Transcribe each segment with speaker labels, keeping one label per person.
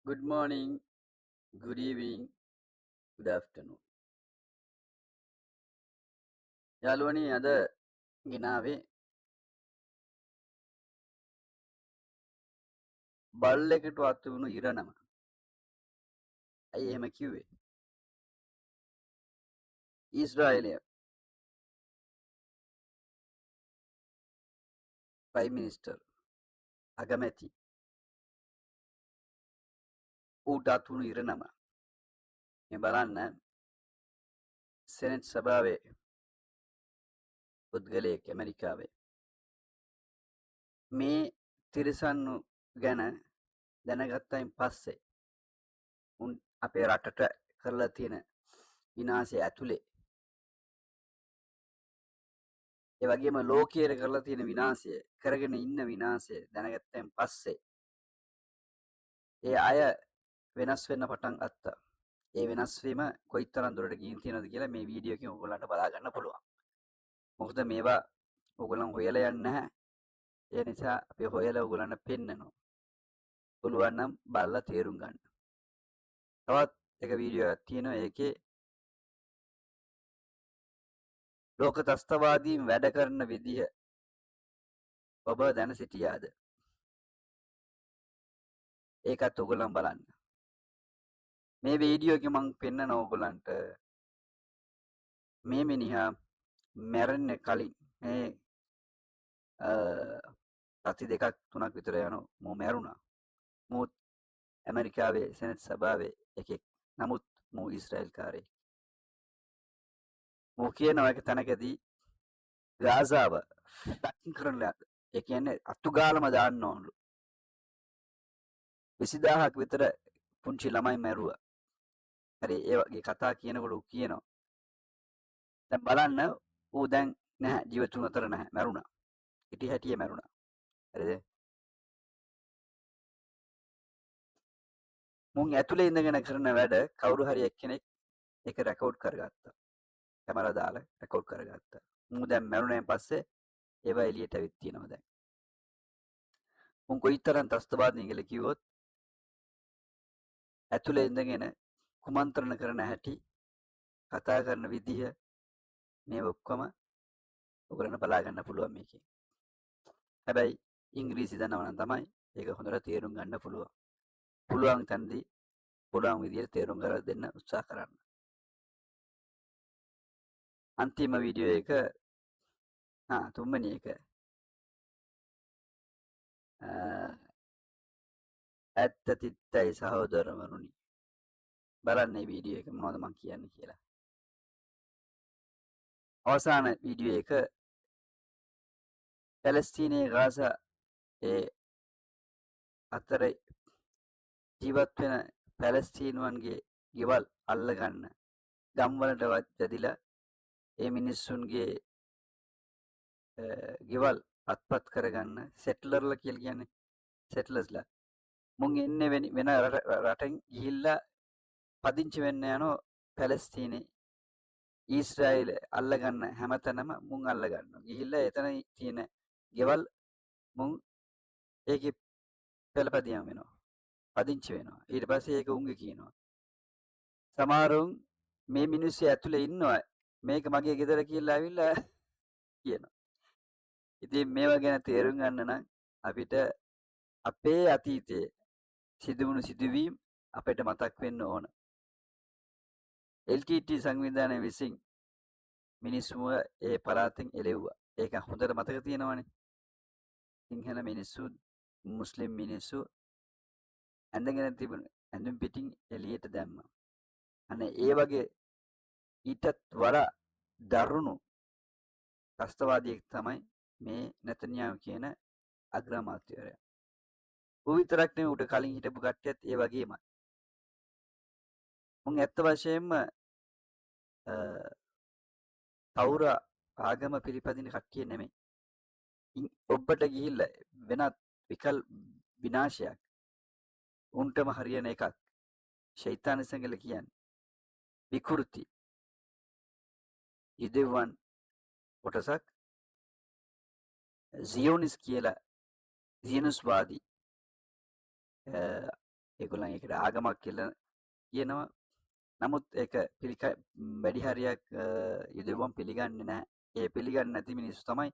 Speaker 1: Good morning, good evening, good afternoon. යාළුවනි අද ගෙනාවේ බල්ලෙකුට අතු වුණු ඉරණම. ඇයි එහෙම කිව්වේ? ඊශ්‍රායලය ප්‍රයිම් මිනිස්ටර් අගමැති ඌට අතු වුණු ඉරණම. මේ බලන්න සෙනෙට් සභාවේ පුද්ගලයෙක් ඇමරිකාවේ මේ තිරිසන්නු ගැන දැනගත්තයින් පස්සේ උන් අපේ රටට කරලා තියෙන විනාශය ඇතුලේ ඒ වගේම ලෝකයේ කරලා තියෙන විනාශය කරගෙන ඉන්න විනාශය දැනගත්තයින් පස්සේ ඒ අය වෙනස් වෙන්න පටන් ගත්තා. ඒ වෙනස් වීම කොයිතරම් දුරට ගිහින් තියෙනවද කියලා මේ වීඩියෝ එකෙන් ඔයගොල්ලන්ට බලා ගන්න පුළුවන්. මොකද මේවා ඔයගොල්ලන් හොයලා යන්නේ නැහැ. ඒ නිසා අපි හොයලා ඔයගොල්ලන්ට පෙන්නනවා. පුළුවන් නම් බලලා තේරුම් ගන්න. තවත් එක වීඩියෝ එකක් තියෙනවා. ඒකේ ලෝක ත්‍ස්තවාදීන් වැඩ කරන විදිහ ඔබ දැන සිටියාද? ඒකත් ඔයගොල්ලන් බලන්න. මේ වීඩියෝ එකේ මම පෙන්නන ඔයගොල්ලන්ට මේ මිනිහා මැරෙන්න කලින් මේ සති දෙකක් තුනක් විතර යනවා මෝ මැරුණා. මොහොත් ඇමරිකාවේ සෙනෙට් සභාවේ එකෙක්. නමුත් මෝ ඊශ්‍රායල් කාරයෙක්. මෝ කියනවා එක තැනකදී ගාසාව ඩකින් කරලා ඒ කියන්නේ අතුගාලම දාන්න ඕනලු. 20000ක් විතර පුංචි ළමයි මැරුවා. හරි ඒ වගේ කතා කියනකොට ඌ කියනවා. දැන් බලන්න ඌ දැන් නැහැ ජීවිතුන් අතර නැහැ මැරුණා. හිටි හැටියේ මැරුණා. හරිද? මුන් ඇතුලේ ඉඳගෙන කරන වැඩ කවුරු හරි එක්කෙනෙක් ඒක රෙකෝඩ් කරගත්තා. කැමරා දාලා රෙකෝඩ් කරගත්තා. මූ දැන් මැරුණෙන් පස්සේ ඒවා එළියට ඇවිත් තියෙනවා දැන්. මුන් කොයිතරම් ත්‍ස්තවාදී කියලා කිව්වොත් ඇතුලේ ඉඳගෙන කුමන්ත්‍රණ කරන හැටි කතා කරන විදිහ මේ ඔක්කොම ඔයගොල්ලන්ට බලා ගන්න පුළුවන් මේකේ. හැබැයි ඉංග්‍රීසි දන්නවනම් තමයි ඒක හොඳට තේරුම් ගන්න පුළුවන්. පුළුවන් තැනදී පුළුවන් විදිහට තේරුම් කරලා දෙන්න උත්සාහ කරන්න. අන්තිම වීඩියෝ එක තුන්වෙනි එක ඇත්ත තිත්තයි සහෝදරවරුනි. බලන්න මේ වීඩියෝ එක මොනවද මම කියන්නේ කියලා. අවසාන වීඩියෝ එක පැලස්තීනයේ ගාසා ඒ අතර ජීවත් වෙන පැලස්තීනුවන්ගේ ගෙවල් අල්ලගන්න ගම්වලට වැදිලා ඒ මිනිස්සුන්ගේ ගෙවල් අත්පත් කරගන්න සෙට්ලර්ලා කියලා කියන්නේ සෙට්ලර්ස්ලා මුන් එන්නේ වෙන රටෙන් ගිහිල්ලා පදිංචි වෙන්න යනවා පැලස්තීනේ ඊශ්‍රායල අල්ලගන්න හැමතැනම මුන් අල්ලගන්නවා. ගිහිල්ලා එතන තියෙන ගෙවල් මුන් ඒකේ පෙළපදියම් වෙනවා. පදිංචි වෙනවා. ඊට පස්සේ ඒක උන්ගේ කියනවා. සමහරුන් මේ මිනිස්සු ඇතුලේ ඉන්නවා මේක මගේ ගෙදර කියලා ඇවිල්ලා කියනවා. ඉතින් මේවා ගැන තේරුම් ගන්න නම් අපිට අපේ අතීතයේ සිදුවුණු සිදුවීම් අපිට මතක් වෙන්න ඕන. LTT සංවිධානය විසින් මිනිස්සුව ඒ පළාතෙන් එළෙව්වා. ඒක හොඳට මතක තියෙනවනේ. සිංහල මිනිස්සු මුස්ලිම් මිනිස්සු ඇඳගෙන තිබුණ ඇඳුම් පිටින් එළියට දැම්මා. අනේ ඒ වගේ ඊටත් වඩා දරුණු ත්‍ස්තවාදියෙක් තමයි මේ නෙතන්යාහු කියන අග්‍රාමාත්‍යවරයා. ඌ විතරක් නෙවෙයි ඌට කලින් හිටපු කට්ටියත් ඒ වගේමයි. මුන් ඇත්ත වශයෙන්ම කවුරු ආගම පිළිපදින කට්ටිය නෙමෙයි. ඔබට ගිහිල්ලා වෙනත් විනාශයක් උන්ටම හරියන එකක් ෂයිතාන සංගල කියන්නේ විකෘති ඉදෙවන් කොටසක් සියෝනිස් කියලා සියනුස්වාදී ඒගොල්ලන් ඒකට ආගමක් කියලා කියනවා. නමුත් ඒක වැඩි හරියක් යුදෙව්වම් පිළිගන්නේ නැහැ. ඒ පිළිගන්නේ නැති මිනිස්සු තමයි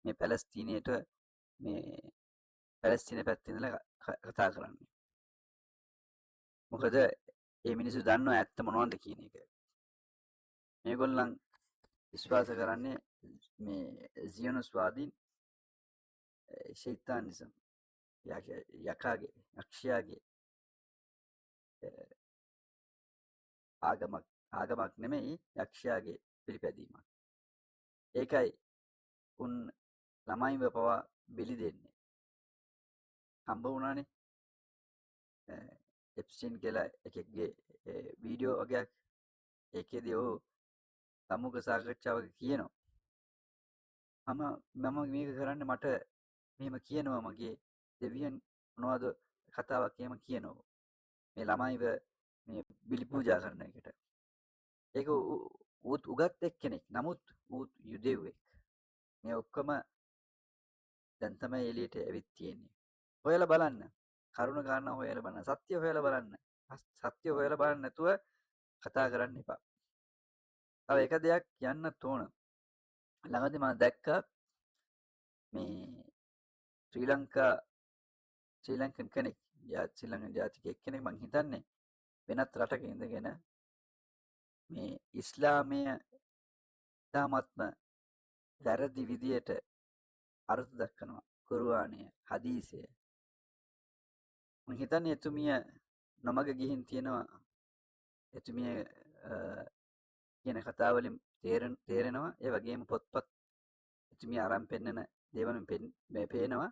Speaker 1: මේ පැලස්තීනයට මේ පැලස්තීන පැත්තේ ඉඳලා කතා කරන්නේ. මොකද ඒ මිනිස්සු දන්නවා ඇත්ත මොනවද කියන එක. මේගොල්ලන් විශ්වාස කරන්නේ මේ සියොනිස්වාදීන් ෂයිතානිසම් යක්ෂයාගේ ආගමක් නෙමෙයි යක්ෂයාගේ පිළිපැදීමක්. ඒකයි උන් ළමයිව පවා බිලි දෙන්නේ. හම්බ වුණානේ එප්ස්ටීන් කියලා එකෙක්ගේ වීඩියෝ වගේක්. ඒකෙදී ඔහු සමුග සාකච්ඡාවක කියනවා මම මේක කරන්න මට මෙහෙම කියනවා මගේ දෙවියන් මොනවද කතාවක් එහෙම කියනවා මේ ළමයිව මේ බිලි පූජා කරන එකට. ඒක ඌත් උගත් එක්කෙනෙක්. නමුත් ඌත් යුදෙව්වෙක්. මේ ඔක්කොම දැන් තමයි එළියට ඇවිත් තියෙන්නේ. හොයලා බලන්න. කරුණ කාරණා හොයලා බලන්න. සත්‍ය හොයලා බලන්න. සත්‍ය හොයලා බලන්න නැතුව කතා කරන්න එපා. තව එක දෙයක් කියන්නත් ඕන. ළඟදී මම දැක්කා මේ ශ්‍රී ලංකන් කෙනෙක් ශ්‍රී ලංකන් ජාතිකයෙක් කෙනෙක් මං හිතන්නේ වෙනත් රටක ඉඳගෙන මේ ඉස්ලාමය ඉතාමත්ම වැරදි විදියට අර්ථ දක්වනවා. කුර්ආනය, හදීසය. මං හිතන්නේ එතුමිය නොමග ගිහින් තියෙනවා. එතුමිය කියන කතා වලින් තේරෙනවා. ඒ වගේම පොත්පත් එතුමිය අරන් පෙන්නන දේවලුන් පේනවා.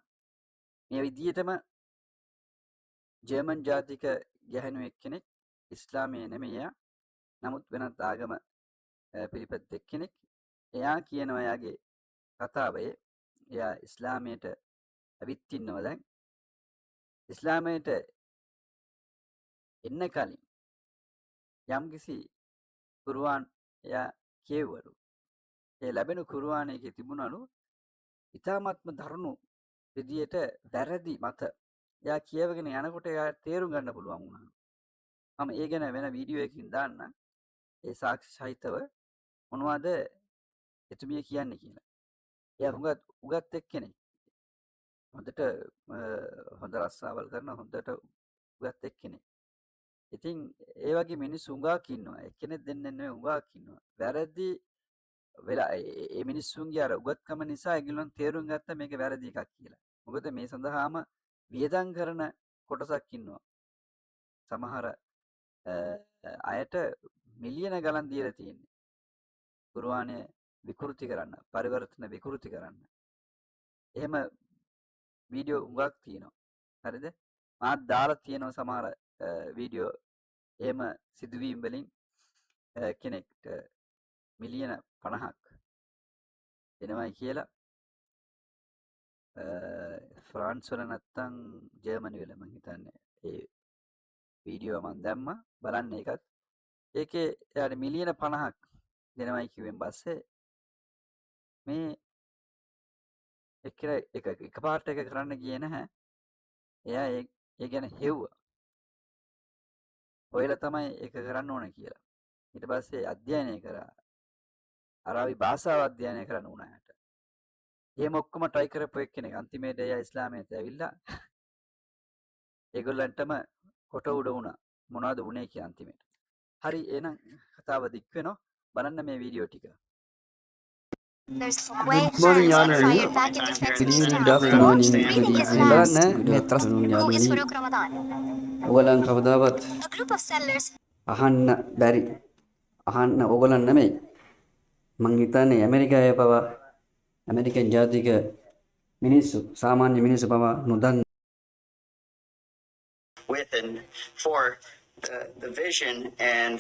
Speaker 1: මේ විදියටම ජර්මන් ජාතික ගැහැණු එක්කෙනෙක් ඉස්ලාමයේ නෙමෙයි එයා. නමුත් වෙනත් ආගම පිළිපැද්ද එක්කෙනෙක්. එයා කියනවා එයාගේ කතාවේ එයා ඉස්ලාමයට ඇවිත් ඉන්නවා දැන්. ඉස්ලාමයට එන්න කලින් යම්කිසි කුර්ආන් එයා කියවලු. ඒ ලැබෙන කුර්ආන් එකේ තිබුණලු ඉතාමත්ම දරුණු විදියට වැරදි මත එයා කියවගෙන යනකොට එයා තේරුම් ගන්න පුළුවන් වුණා. මම ඒ ගැන වෙන වීඩියෝ එකකින් දාන්න. ඒ සාක්ෂි සහිතව මොනවද එතුමිය කියන්නේ කියලා. එයා උගත් එක්කෙනෙක්. හොඳට හොඳ රස්සාවල් කරන හොඳට උගත් එක්කෙනෙක්. ඉතින් ඒ වගේ මිනිස්සු උඟාක් ඉන්නවා. එක්කෙනෙක් දෙන්නෙක් නෙවෙයි උඟාක් ඉන්නවා. වැරදි වෙලා ඒ මිනිස්සුන්ගේ අර උගත්කම නිසා ඒගොල්ලන් තේරුම් ගත්තා මේක වැරදි එකක් කියලා. මොකද මේ සඳහාම වියදම් කරන කොටසක් ඉන්නවා. සමහර අයට මිලියන ගණන් දීලා තියෙන්නේ. කුර්ආනය විකෘති කරන්න, පරිවර්තන විකෘති කරන්න. එහෙම වීඩියෝ උඟක් තියෙනවා. හරිද? මාත් දාලා තියෙනවා සමහර වීඩියෝ. එහෙම සිදුවීම් වලින් කෙනෙක්ට මිලියන 50ක් එනවයි කියලා ෆ්‍රාන්ස් වල නැත්තම් ජර්මනි වල මං හිතන්නේ ඒ වීඩියෝ මං දැම්මා බලන්න ඒකත්. ඒකේ එයාට මිලියන 50ක් දෙනවයි කිව්වෙන් පස්සේ මේ එකපාරට එක කරන්න ගියේ නැහැ. එයා ඒ ගැන හෙව්වා. හොයලා තමයි ඒක කරන්න ඕන කියලා. ඊට පස්සේ අධ්‍යයනය කරා. අරාබි භාෂාව අධ්‍යයනය කරන්න උනාට. එහෙම ඔක්කොම try කරපු එක්කෙනෙක් අන්තිමේට එයා ඉස්ලාමයට ඇවිල්ලා ඒගොල්ලන්ටම කොට උඩ වුණා. මොනවද වුනේ කියලා අන්තිමේට. හරි එහෙනම් කතාව දික් වෙනවා. බලන්න මේ වීඩියෝ ටික.
Speaker 2: Good morning, Honor. Good evening, good afternoon, good evening.
Speaker 1: බලන්න මේ
Speaker 2: Good afternoon, Yalini.
Speaker 1: ඕගොල්ලන් කවදාවත් අහන්න බැරි අහන්න ඕගොල්ලන් නෙමෙයි මං හිතන්නේ ඇමරිකාවේ පවා ඇමරිකන් ජාතික මිනිස්සු සාමාන්‍ය මිනිස්සු පවා නොදන්න
Speaker 3: with and for the vision and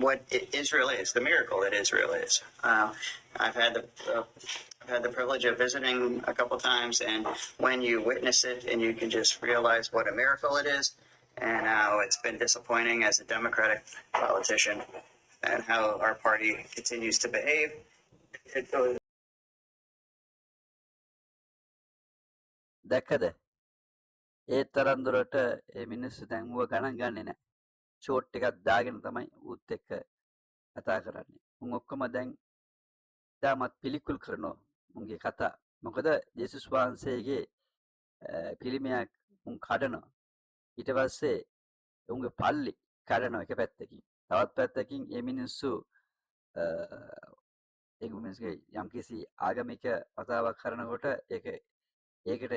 Speaker 3: what Israel is, the miracle that Israel is. I've had the privilege of visiting a couple times, and when you witness it, and you can just realize what a miracle it is, and how it's been disappointing as a Democratic politician, and how our party continues to behave. It goes.
Speaker 1: දැක්කද ඒ තරම් දුරට මේ මිනිස්සු දැන් ඌව ගණන් ගන්නෙ නැහැ. Short එකක් දාගෙන තමයි ඌත් එක්ක කතා කරන්නේ. උන් ඔක්කොම දැන් ඉතාමත් පිළිකුල් කරනවා උන්ගේ කතා. මොකද ජේසුස් වහන්සේගේ පිළිමයක් උන් කඩනවා. ඊට පස්සේ උන්ගේ පල්ලි කඩනවා එක පැත්තකින්. තවත් පැත්තකින් මේ මිනිස්සු ඒ මිනිස්සුගේ යම්කිසි ආගමික කතාවක් කරනකොට ඒකට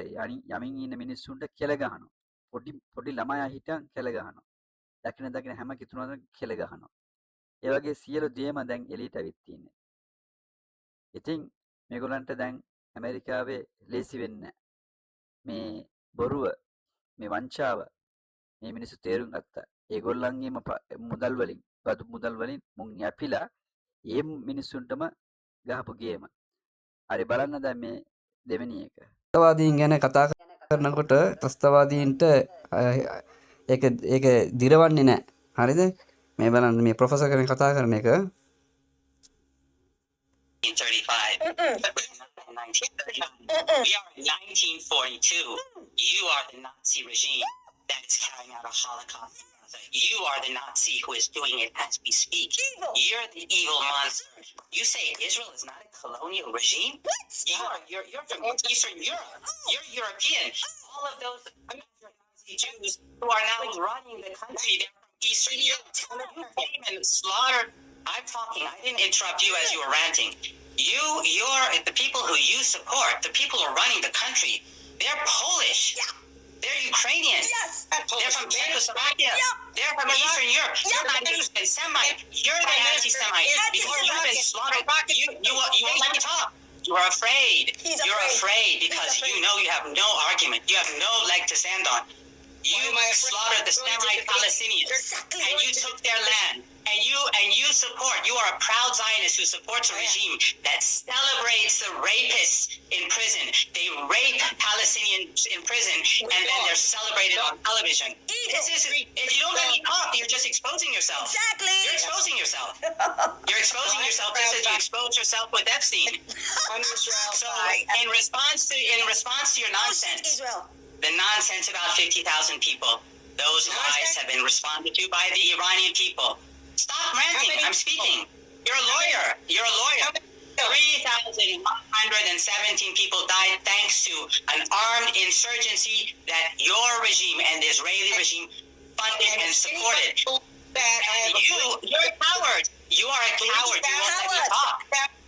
Speaker 1: යමින් ඉන්න මිනිස්සුන්ට කෙල ගහනවා. පොඩි ළමයා හිටන් කෙල ගහනවා. දකින හැම කිතුනකට කෙල ගහනවා. ඒ වගේ සියලු දේම දැන් එළියට අවිත් තියෙන්නේ. ඉතින් මේගොල්ලන්ට දැන් ඇමරිකාවේ ලේසි වෙන්නේ මේ බොරුව, මේ වංචාව මේ මිනිස්සු තේරුම් ගත්තා. ඒගොල්ලන්ගේම මුදල් වලින්, බදු මුදල් වලින් මුන් යැපිලා ඒ මිනිස්සුන්ටම ගහපු ගේම. හරි බලන්න දැන් මේ දෙවෙනි එක.
Speaker 4: ත්‍රස්තවාදීන් ගැන කතා කරනකොට ත්‍රස්තවාදීන්ට ඒක දිරවන්නේ නැහැ. හරිද? මේ බලන්න මේ ප්‍රොෆෙසර් කෙනෙක් කතා කරන එක
Speaker 3: 1935. But we're not in 1939. We are in 1942. You are the Nazi regime that is carrying out a Holocaust. You are the Nazi who is doing it as we speak.
Speaker 5: Evil.
Speaker 3: You're the evil monster. You say Israel is not a colonial regime?
Speaker 5: What?
Speaker 3: You're from Eastern Europe. You're European. All of those Nazi Jews who are now running the country, they're from Eastern Europe. You came and slaughtered. I'm talking. I didn't interrupt you as you were ranting. You're the people who you support. The people who are running the country. They're Polish.
Speaker 5: Yeah.
Speaker 3: They're Ukrainian.
Speaker 5: Yes.
Speaker 3: They're from Czechoslovakia.
Speaker 5: Yeah.
Speaker 3: They're from Eastern Europe.
Speaker 5: Yeah.
Speaker 3: You're not even Semite. You're the anti-Semite. Because you've been slaughtered. You won't let me talk. You are afraid. You're afraid because you know you have no argument. You have no leg to stand on. You slaughtered the Semite Palestinians.
Speaker 5: Exactly.
Speaker 3: And you took their land. And you support. You are a proud Zionist who supports a regime that celebrates the rapists in prison. They rape Palestinians in prison, and then they're celebrated on television. If you don't let me talk, you're just exposing yourself.
Speaker 5: Exactly.
Speaker 3: You're exposing yourself. You're exposing yourself just as you exposed yourself with Epstein. So, in response to your nonsense,
Speaker 5: Israel.
Speaker 3: the nonsense about 50,000 people, those lies have been responded to by the Iranian people. Stop ranting. I'm speaking. You're a lawyer. 3,117 people died thanks to an armed insurgency that your regime and the Israeli regime funded and supported. And you're a coward. You are a coward. You won't let me talk.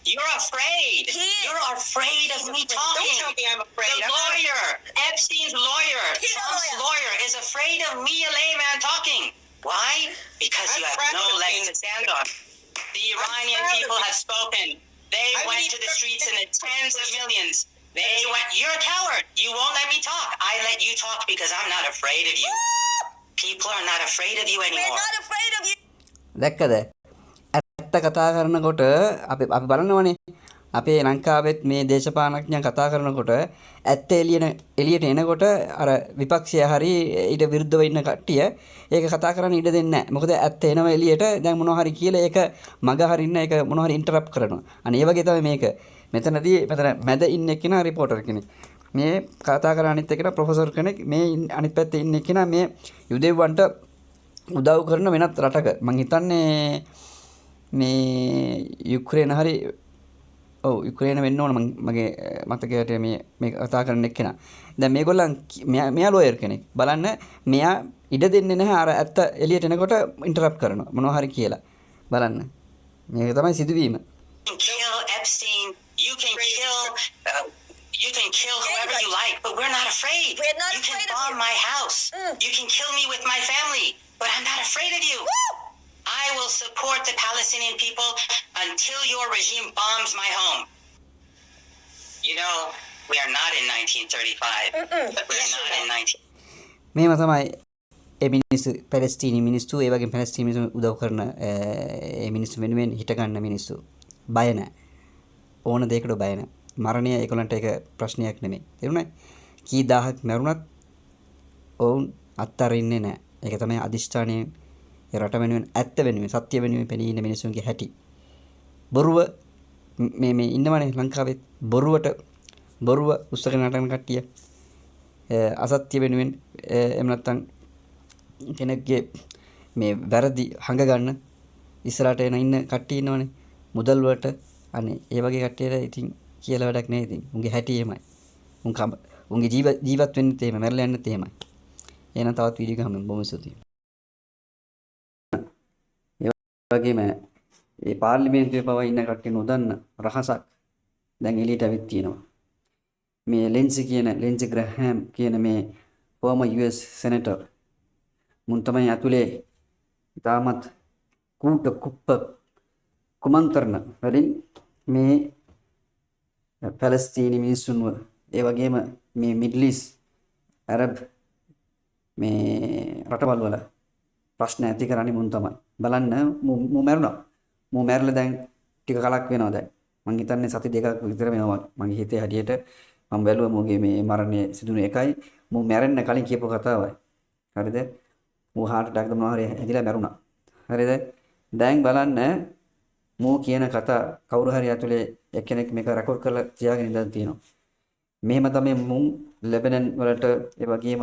Speaker 3: You're afraid. You're afraid of me talking.
Speaker 5: Don't tell me I'm afraid.
Speaker 3: The lawyer, Epstein's lawyer,
Speaker 5: He's a
Speaker 3: Trump's
Speaker 5: lawyer.
Speaker 3: lawyer is afraid of me, a layman, talking. Why? Because you have no leg to stand on. The Iranian people have spoken. They went to the streets in the tens of millions. You're a coward. You won't let me talk. I let you talk because I'm not afraid of you. People are not afraid of you
Speaker 5: We're
Speaker 3: anymore.
Speaker 5: not afraid of you.
Speaker 4: දැක්කද? ඇත්ත කතා කරනකොට අපි බලනවනේ. අපේ ලංකාවෙත් මේ දේශපාලනඥයන් කතා කරනකොට ඇත්ත එළියට එනකොට අර විපක්ෂය හරි ඊට විරුද්ධව ඉන්න කට්ටිය ඒක කතා කරන්න ඉඩ දෙන්නේ නැහැ. මොකද ඇත්ත එනවා එළියට දැන් මොනවා හරි කියලා ඒක මග හරින්න ඒක මොනවා හරි ඉන්ටරප්ට් කරනවා. අනේ ඒ වගේ තමයි මේක. මෙතන මැද ඉන්න එක්කෙනා රිපෝටර් කෙනෙක්. මේ කතා කරන අනිත් එක්කෙනා ප්‍රොෆෙසර් කෙනෙක්. මේ අනිත් පැත්තේ ඉන්න එක්කෙනා මේ යුදෙව්වන්ට උදව් කරන වෙනත් රටක. මං හිතන්නේ මේ යුක්‍රේන හරි යුක්‍රේන වෙන්න ඕන මගේ මතකයට මේ කතා කරන එක්කෙනා. දැන් මේගොල්ලන් මෙයා ලෝයර් කෙනෙක්. බලන්න මෙයා ඉඩ දෙන්නේ නැහැ අර ඇත්ත එළියට එනකොට ඉන්ටරප්ට් කරනවා මොනවා හරි කියලා. බලන්න. මේක තමයි සිදුවීම.
Speaker 3: You can kill Epstein. You can kill whoever you like, but we're not afraid.
Speaker 5: We're not
Speaker 3: you can
Speaker 5: afraid of
Speaker 3: bomb
Speaker 5: you.
Speaker 3: my house. You can kill me with my family, but I'm not afraid of you. I will support the Palestinian people until your regime bombs my home. You know, we are not in 1935. We're not in 19...
Speaker 4: මේව තමයි ඒ මිනිස්සු පැලස්තීනි මිනිස්සු ඒ වගේ පැලස්තීනි මිනිස්සු උදව් කරන ඒ මිනිස්සු වෙනුවෙන් හිට ගන්න මිනිස්සු බය නැහැ. ඕන දෙයකට බය නැහැ. මරණය ඒගොල්ලන්ට ඒක ප්‍රශ්නයක් නෙමෙයි. තේරුණා? කී දහහක් මරුණත් ඔවුන් අත්තරින්නේ නැහැ. ඒක තමයි අදිෂ්ඨානයේ ඒ රට වෙනුවෙන් ඇත්ත වෙනුවෙන් සත්‍ය වෙනුවෙන් පෙනී ඉන්න මිනිස්සුන්ගේ හැටි. බොරුව මේ ඉන්නවනේ ලංකාවේ බොරුව උස්සගෙන නටන කට්ටිය. අසත්‍ය වෙනුවෙන් එහෙම නැත්නම් කෙනෙක්ගේ මේ වැරදි හඟ ගන්න ඉස්සරහට එන ඉන්න කට්ටිය ඉන්නවනේ මුදල් වලට අනේ ඒ වගේ කට්ටියට ඉතින් කියලා වැඩක් නෑ ඉතින් උන්ගේ හැටි එහෙමයි උන්ගේ ජීවත් වෙන්නෙත් එහෙමයි මැරලා යන්නෙත් එහෙමයි එහෙනම් තවත් වීඩියෝ එකක් හම්බෙමු බොහොම ස්තුතියි ඒ වගේම ඒ පාර්ලිමේන්තුවේ පවා ඉන්න කට්ටිය නොදන්න රහසක් දැන් එළියට අවිත් තියෙනවා මේ ලෙන්සි ග්‍රැහැම් කියන මේ former US senator මුන් තමයි ඇතුලේ ඉතාමත් කූට කුප්ප කුමන්ත්‍රණ වලින් මේ පැලස්තීනි මිනිස්සුන්ව ඒ වගේම මේ මිඩල් ඊස්ට් ඇරබ් මේ රටවල් වල ප්‍රශ්න ඇති කරන්නේ මුන් තමයි බලන්න මු මැරුණා මු මැරලා දැන් ටික කලක් වෙනවා දැන් මං හිතන්නේ සති දෙකක් විතර වෙනවා මගේ හිතේ හැටියට මම බැලුවා මොගේ මේ මරණය සිදුුනේ එකයි මු මැරෙන්න කලින් කියපු කතාවයි හරිද මු heart attack එක මොනවා හරි ඇදිලා මැරුණා හරිද දැන් බලන්න මු කියන කතා කවුරු හරි ඇතුලේ එක්කෙනෙක් මේක රෙකෝඩ් කරලා තියාගෙන ඉඳලා තියෙනවා මෙහෙම තමයි මුන් ලෙබනන් වලට ඒ වගේම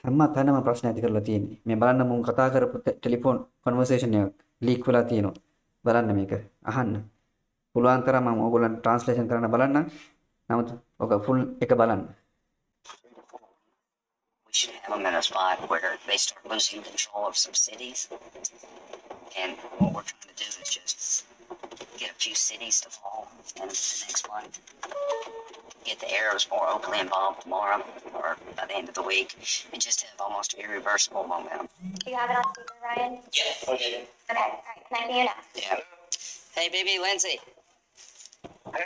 Speaker 4: හැම තැනම ප්‍රශ්න ඇති කරලා තියෙන්නේ මේ බලන්න මුන් කතා කරපු ටෙලිෆෝන් කන්වර්සේෂන් එක ලීක් වෙලා තියෙනවා බලන්න මේක අහන්න පුළුවන් තරම් මම ඕගොල්ලන්ට ට්‍රාන්ස්ලේෂන් කරන්න බලන්න නමුත් ඔක ෆුල් එක බලන්න
Speaker 3: We should have them in a spot where they start losing control of some cities. And what we're trying to do is just get a few cities to fall in the next one. Get the Arabs more openly involved tomorrow or by the end of the week and just have almost irreversible momentum.
Speaker 5: Do you have it on speaker, Ryan?
Speaker 3: Yeah, okay.
Speaker 5: Okay, all right. Can I hear you now?
Speaker 3: Yeah. Hey, baby, Lindsay.
Speaker 6: Hey,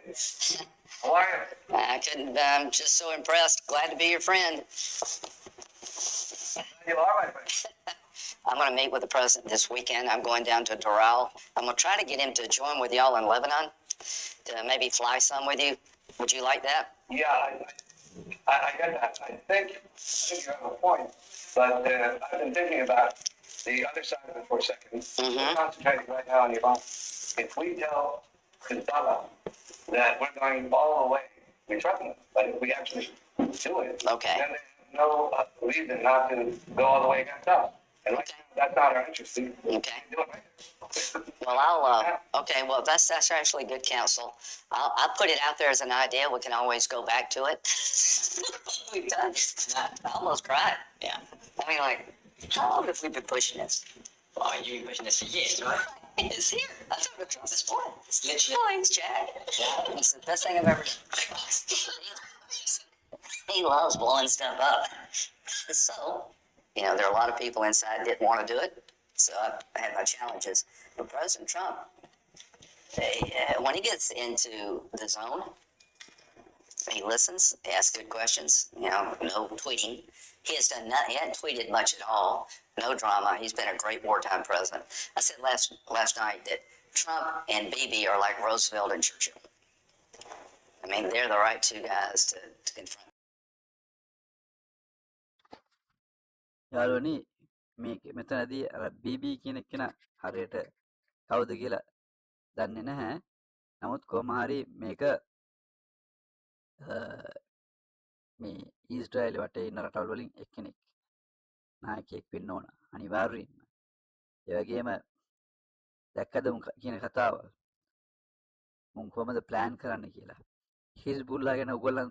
Speaker 6: Lindsay. How are you?
Speaker 3: I couldn't, I'm just so impressed. Glad to be your friend.
Speaker 6: You are my friend.
Speaker 3: I'm going to meet with the president this weekend. I'm going down to Doral. I'm going to try to get him to join with y'all in Lebanon, to maybe fly some with you. Would you like that?
Speaker 6: Yeah, I get that. I think you have a point. But I've been thinking about the other side of it for a second. We're concentrating right now on Iran. If we tell Hezbollah that we're going all the way, we threaten them. But if we actually do it,
Speaker 3: Okay.
Speaker 6: then they have no reason not to go all the way against us. And right now, that's not our interest. We
Speaker 3: Okay.
Speaker 6: do it right now.
Speaker 3: Well, okay, well, that's actually good counsel. I'll put it out there as an idea. We can always go back to it. We've done. I almost cried. Yeah. I mean, like, how long have we been pushing this? Well, you've been pushing this for years, right? It's here. I told him to trust this point. It's literally. Oh, he's Chad. Yeah. It's the best thing I've ever done. He loves blowing stuff up. So, you know, there are a lot of people inside that didn't want to do it. So I had my challenges. But President Trump, when he gets into the zone, he listens, he asks good questions, you know, no tweeting. He has done nothing, he hasn't tweeted much at all, no drama. He's been a great wartime president. I said last night that Trump and Bibi are like Roosevelt and Churchill. I mean, they're the right two guys to confront.
Speaker 1: යාළුවනි මේ මෙතනදී අර BB කියන කෙනා හරියට කවුද කියලා දන්නේ නැහැ. නමුත් කොහොම හරි මේක මේ ඊශ්‍රායලය වටේ ඉන්න රටවල් වලින් එක්කෙනෙක් නායකයෙක් වෙන්න ඕන අනිවාර්යයෙන්ම. ඒ වගේම දැක්කද කියන කතාව මුන් කොහමද ප්ලෑන් කරන්න කියලා. හිස්බුල්ලා ගැන ඔයගොල්ලන්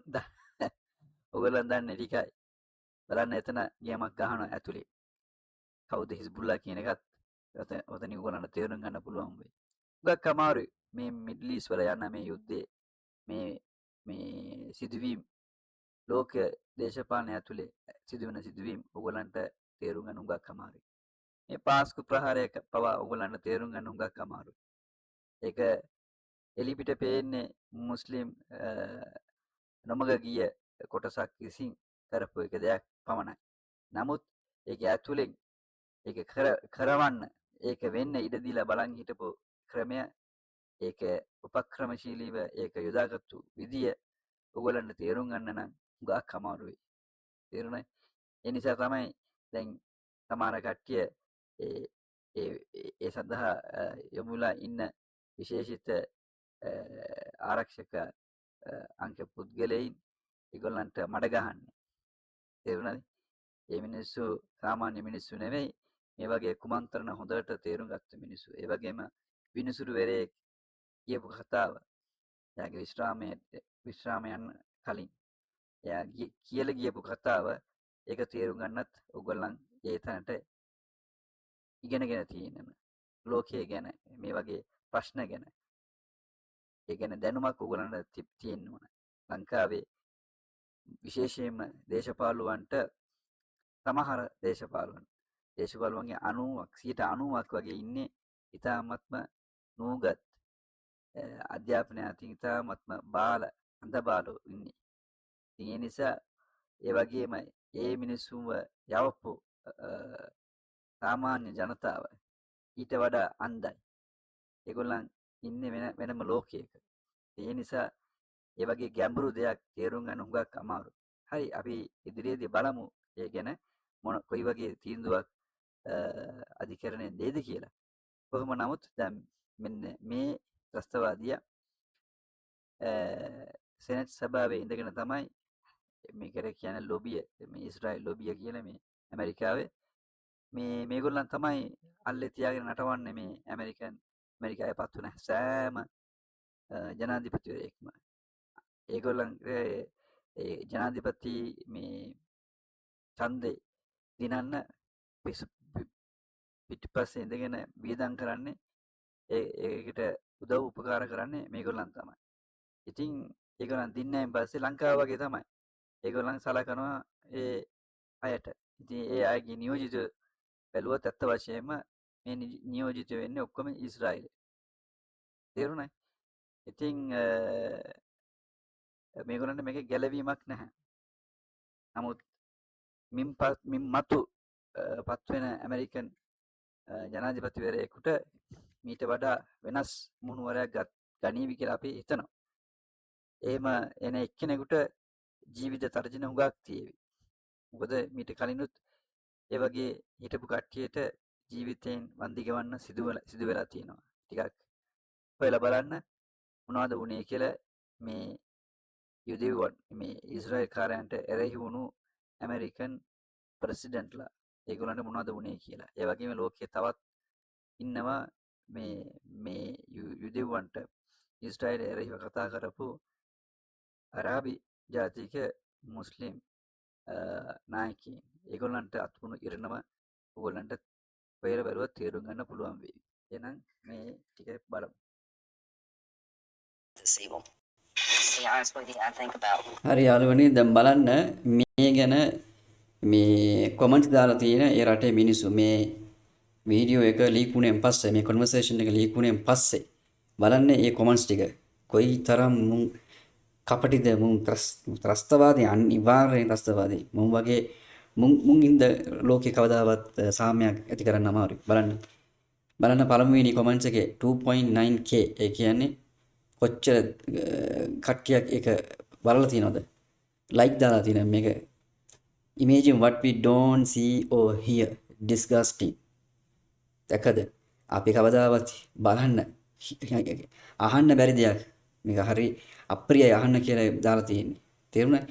Speaker 1: දන්නේ ටිකයි. බලන්න එතන ගේමක් ගහනවා ඇතුලේ. කවුද හිස්බුල්ලා කියන එකත් ඔතන ඔයගොල්ලන්ට තේරුම් ගන්න පුළුවන් වෙයි. උගක් අමාරුයි මේ මිඩල් ඊස්ට් වල යන මේ යුද්ධේ මේ සිදුවීම් ලෝක දේශපාලනය ඇතුලේ සිදුවෙන සිදුවීම් ඔයගොල්ලන්ට තේරුම් ගන්න උගක් අමාරුයි. මේ පාස්කු ප්‍රහාරයක පවා ඔයගොල්ලන්ට තේරුම් ගන්න උගක් අමාරුයි. ඒක එලිපිට පේන්නේ මුස්ලිම් නොමග ගිය කොටසක් විසින් කරපු එක දෙයක් පමණයි. නමුත් ඒක ඇතුලෙන් ඒක කරවන්න ඒක වෙන්න ඉඩ දීලා බලන් හිටපු ක්‍රමය ඒක උපක්‍රමශීලීව ඒක යොදාගත්තු විදිය ඔයගොල්ලන්ට තේරුම් ගන්න නම් උගක් අමාරුයි. තේරුණායි? ඒ නිසා තමයි දැන් සමහර කට්ටිය ඒ සඳහා යොමුලා ඉන්න විශේෂිත ආරක්ෂක අංක පුද්ගලයන් ඒගොල්ලන්ට මඩ ගහන්නේ. තේරුණාද? ඒ මිනිස්සු සාමාන්‍ය මිනිස්සු නෙවෙයි. මේ වගේ කුමන්ත්‍රණ හොඳට තේරුම් ගත්ත මිනිස්සු. ඒ වගේම විනිසුරුවරයෙක් කියපු කතාව. එයාගේ විශ්‍රාම යන්න කලින් එයා කියලා ගියපු කතාව ඒක තේරුම් ගන්නත් ඕගොල්ලන් ඒ තැනට ඉගෙනගෙන තියෙනවා. ලෝකයේ ගැන මේ වගේ ප්‍රශ්න ගැන ඒ ගැන දැනුමක් ඕගොල්ලන්ට තියෙන්න ඕන. ලංකාවේ විශේෂයෙන්ම දේශපාලුවන්ට සමහර දේශපාලුවන්ගේ 90% වගේ ඉන්නේ ඉතාමත්ම නූගත් අධ්‍යාපනය අතින් ඉතාමත්ම අන්ධ බාලෝ ඉන්නේ. ඒ නිසා ඒ වගේම ඒ මිනිස්සුන්ව යවපු සාමාන්‍ය ජනතාව ඊට වඩා අන්ධයි. ඒගොල්ලන් ඉන්නේ වෙනම ලෝකයක. ඒ නිසා ඒ වගේ ගැඹුරු දෙයක් තේරුම් ගන්න හුඟක් අමාරුයි. හරි අපි ඉදිරියේදී බලමු ඒ ගැන කොයි වගේ තීන්දුවක් අධිකරණයෙන් දෙයිද කියලා. කොහොම නමුත් දැන් මෙන්න මේ ත්‍රස්තවාදියා සෙනෙට් සභාවේ ඉඳගෙන තමයි මේකට කියන්නේ ලොබිය මේ ඊශ්‍රායෙල් ලොබිය කියලා මේ ඇමරිකාවේ මේගොල්ලන් තමයි අල්ලේ තියාගෙන නටවන්නේ මේ ඇමරිකාවේ පත් වුණ සෑම ජනාධිපතිවරයෙක්ම. ඒගොල්ලන්ගේ ඒ ජනාධිපති මේ ඡන්දේ දිනන්න පිටිපස්සේ ඉඳගෙන වියදම් කරන්නේ ඒකට උදව් උපකාර කරන්නේ මේගොල්ලන් තමයි. ඉතින් ඒගොල්ලන් දින්නයින් පස්සේ ලංකාව වගේ තමයි. ඒගොල්ලන් සලකනවා ඒ අයට. ඉතින් ඒ අයගේ නියෝජිත බැලුවත් ඇත්ත වශයෙන්ම මේ නියෝජිත වෙන්නේ ඔක්කොම ඊශ්‍රායලේ. තේරුණා? ඉතින් මේගොල්ලන්ට මේකේ ගැළවීමක් නැහැ. නමුත් මින් මතු පත්වෙන ඇමරිකන් ජනාධිපතිවරයෙකුට මීට වඩා වෙනස් මුහුණුවරයක් ගනීවි කියලා අපි හිතනවා. එහෙම එන එක්කෙනෙකුට ජීවිත තර්ජන හුඟක් තියෙවි. මොකද මීට කලිනුත් ඒ වගේ හිටපු කට්ටියට ජීවිතයෙන් වන්දි ගෙවන්න සිදු වෙලා තියෙනවා. ටිකක් හොයලා බලන්න මොනවද වුනේ කියලා මේ යුදෙව්වන් මේ ඊශ්‍රායෙල් කාරයන්ට එරෙහි වුණු ඇමරිකන් ප්‍රෙසිඩන්ට්ලා ඒගොල්ලන්ට මොනවද වුනේ කියලා. ඒ වගේම ලෝකයේ තවත් ඉන්නවා මේ යුදෙව්වන්ට ඊශ්‍රායෙල් එරෙහිව කතා කරපු අරාබි ජාතික මුස්ලිම් නායකයින්. ඒගොල්ලන්ට අත්වුණු ඉරණම ඕගොල්ලන්ට හොයලා බලුවත් තේරුම් ගන්න පුළුවන් වෙයි. එහෙනම් මේ ටික බලමු.
Speaker 4: හරි යාළුවනේ දැන් බලන්න මේ ගැන මේ කොමන්ට් දාලා තියෙන ඒ රටේ මිනිස්සු මේ වීඩියෝ එක ලීක් වුණෙන් පස්සේ මේ කන්වර්සේෂන් එක ලීක් වුණෙන් පස්සේ බලන්න මේ කොමන්ට්ස් ටික කොයි තරම් මුන් කපටිද මුන් ත්‍රස්තවාදී අනිවාර්යෙන් ත්‍රස්තවාදී මුන් වගේ මුන් ඉඳ ලෝකේ කවදාවත් සාමයක් ඇති කරන්න අමාරුයි. බලන්න පළමුවෙනි කොමන්ට්ස් එකේ 2.9k ඒ කියන්නේ කොච්චර කට්ටියක් ඒක බලලා තියෙනවද? ලයික් දාලා තියෙනවා මේක. Imagine what we don't see or hear. Disgusting. දැකද? අපි කවදාවත් බලන්න අහන්න බැරි දෙයක්. මේක හරි අප්‍රියයි අහන්න කියලා දාලා තියෙන්නේ. තේරුණා?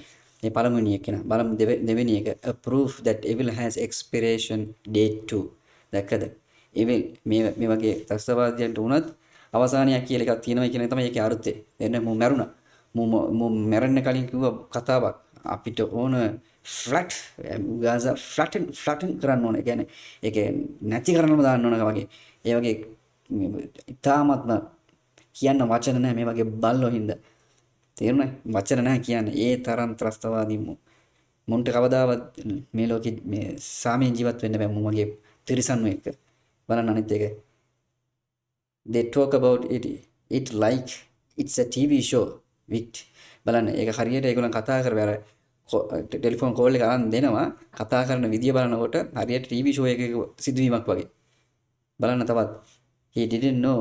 Speaker 4: මේ පළමුවෙනි එක නා. බලමු දෙවෙනි එක. A proof that evil has expiration date too. දැකද? evil මේ වගේ ත්‍රස්තවාදයන්ට උනත් අවසානයක් කියලා එකක් තියෙනවා කියන එක තමයි ඒකේ අර්ථය. එන්න මම මැරුණා. මම මැරෙන්න කලින් කිව්ව කතාවක්. අපිට ඕන ෆ්ලැට් ගාසා ෆ්ලැටන් කරන්න ඕන. ඒ කියන්නේ ඒක නැති කරන්නම දාන්න ඕන වගේ. ඒ වගේ ඉතාමත්ම කියන්න වචන නැහැ මේ වගේ බල්ලෝ හින්දා. තේරුණා? වචන නැහැ කියන්නේ. ඒ තරම් ත්‍රස්තවාදී මුන්ට කවදාවත් මේ ලෝකෙ මේ සාමයෙන් ජීවත් වෙන්න බෑ මුන් වගේ තිරිසන්ව එක්ක. බලන්න අනිත් එක. They talk about it like it's a TV show. බලන්න ඒක හරියට ඒගොල්ලන් කතා කරලා අර ටෙලිෆෝන් කෝල් එක අරන් දෙනවා කතා කරන විදිය බලනකොට හරියට TV show එකක සිදුවීමක් වගේ. බලන්න තවත් he didn't know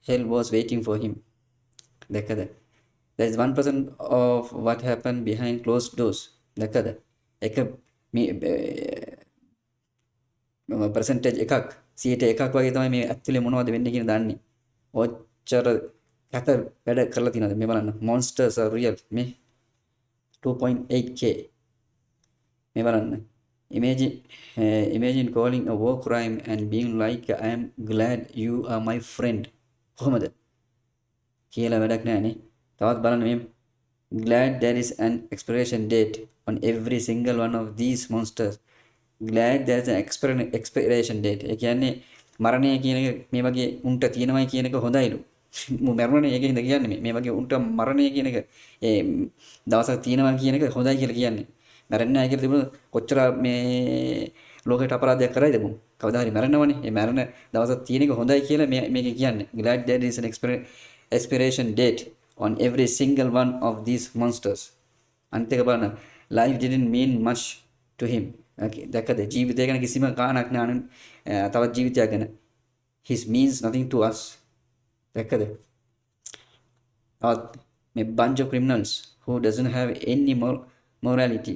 Speaker 4: hell was waiting for him. දැක්කද? There is 1% of what happened behind closed doors. දැක්කද? එක මේ percentage එකක් 100ට එකක් වගේ තමයි මේ ඇක්චුලි මොනවද වෙන්නේ කියන දන්නේ. ඔච්චර කත වැඩ කරලා තියෙනවද මේ බලන්න. monsters are real මේ 2.8k. මේ බලන්න. Imagine calling a war crime and being like I am glad you are my friend. කොහොමද? කියලා වැඩක් නැහැනේ. තවත් බලන්න මේ glad there is an expiration date on every single one of these monsters. Glad there is an expiration date. ඒ කියන්නේ මරණය කියන එක මේ වගේ උන්ට තියෙනවයි කියන එක හොඳයිලු. මරණය ඒකෙන්ද කියන්නේ මේ වගේ උන්ට මරණය කියන එක ඒ දවසක් තියෙනවා කියන එක හොඳයි කියලා කියන්නේ. මැරෙන්නේ නැහැ කියලා තිබුණොත් කොච්චර මේ ලෝකයට අපරාධයක් කරයිද මොන්. කවදා හරි මැරෙනවනේ. ඒ මැරෙන දවසක් තියෙන එක හොඳයි කියලා මේක කියන්නේ. Glad there is an expiration date on every single one of these monsters. අනිත් එක බලන්න. Life didn't mean much to him. දැක්කද ජීවිතය ගැන කිසිම ගාණක් නෑ තවත් ජීවිතයක් ගැන. His means nothing to us. දැක්කද තවත් මේ bunch of criminals who doesn't have any morality.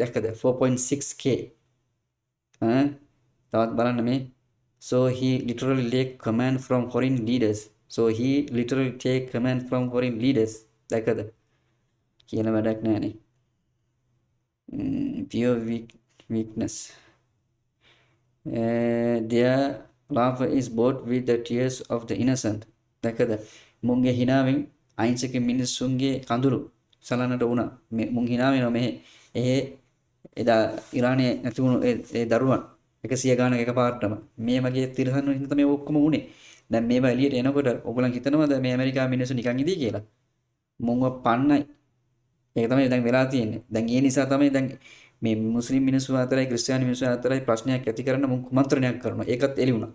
Speaker 4: දැක්කද 4.6k. තවත් බලන්න මේ so he literally take command from foreign leaders. දැක්කද කියන වැඩක් නෑනේ. Pure weakness. Their laughter is bought with the tears of the innocent. දැක්කද මුන්ගේ හිනාවෙන් අහිංසක මිනිස්සුන්ගේ කඳුළු සලන්නට වුණා. මුන් හිනා වෙනවා මේ එදා ඉරානයේ නැති වුණු ඒ දරුවන් 100 ගානක එකපාරටම මේ වගේ තිරසන්න හින්දා තමයි ඔක්කොම වුනේ. දැන් මේවා එළියට එනකොට ඔයගොල්ලන් හිතනවද මේ ඇමරිකාවේ මිනිස්සු නිකන් ඉදී කියලා? මුන්ව පන්නයි. ඒක තමයි දැන් වෙලා තියෙන්නේ. දැන් ඒ නිසා තමයි දැන් මේ මුස්ලිම් මිනිස්සු අතරයි ක්‍රිස්තියානි මිනිස්සු අතරයි ප්‍රශ්නයක් ඇති කරන මුන් කුමන්ත්‍රණයක් කරනවා. ඒකත් එළි වුණා.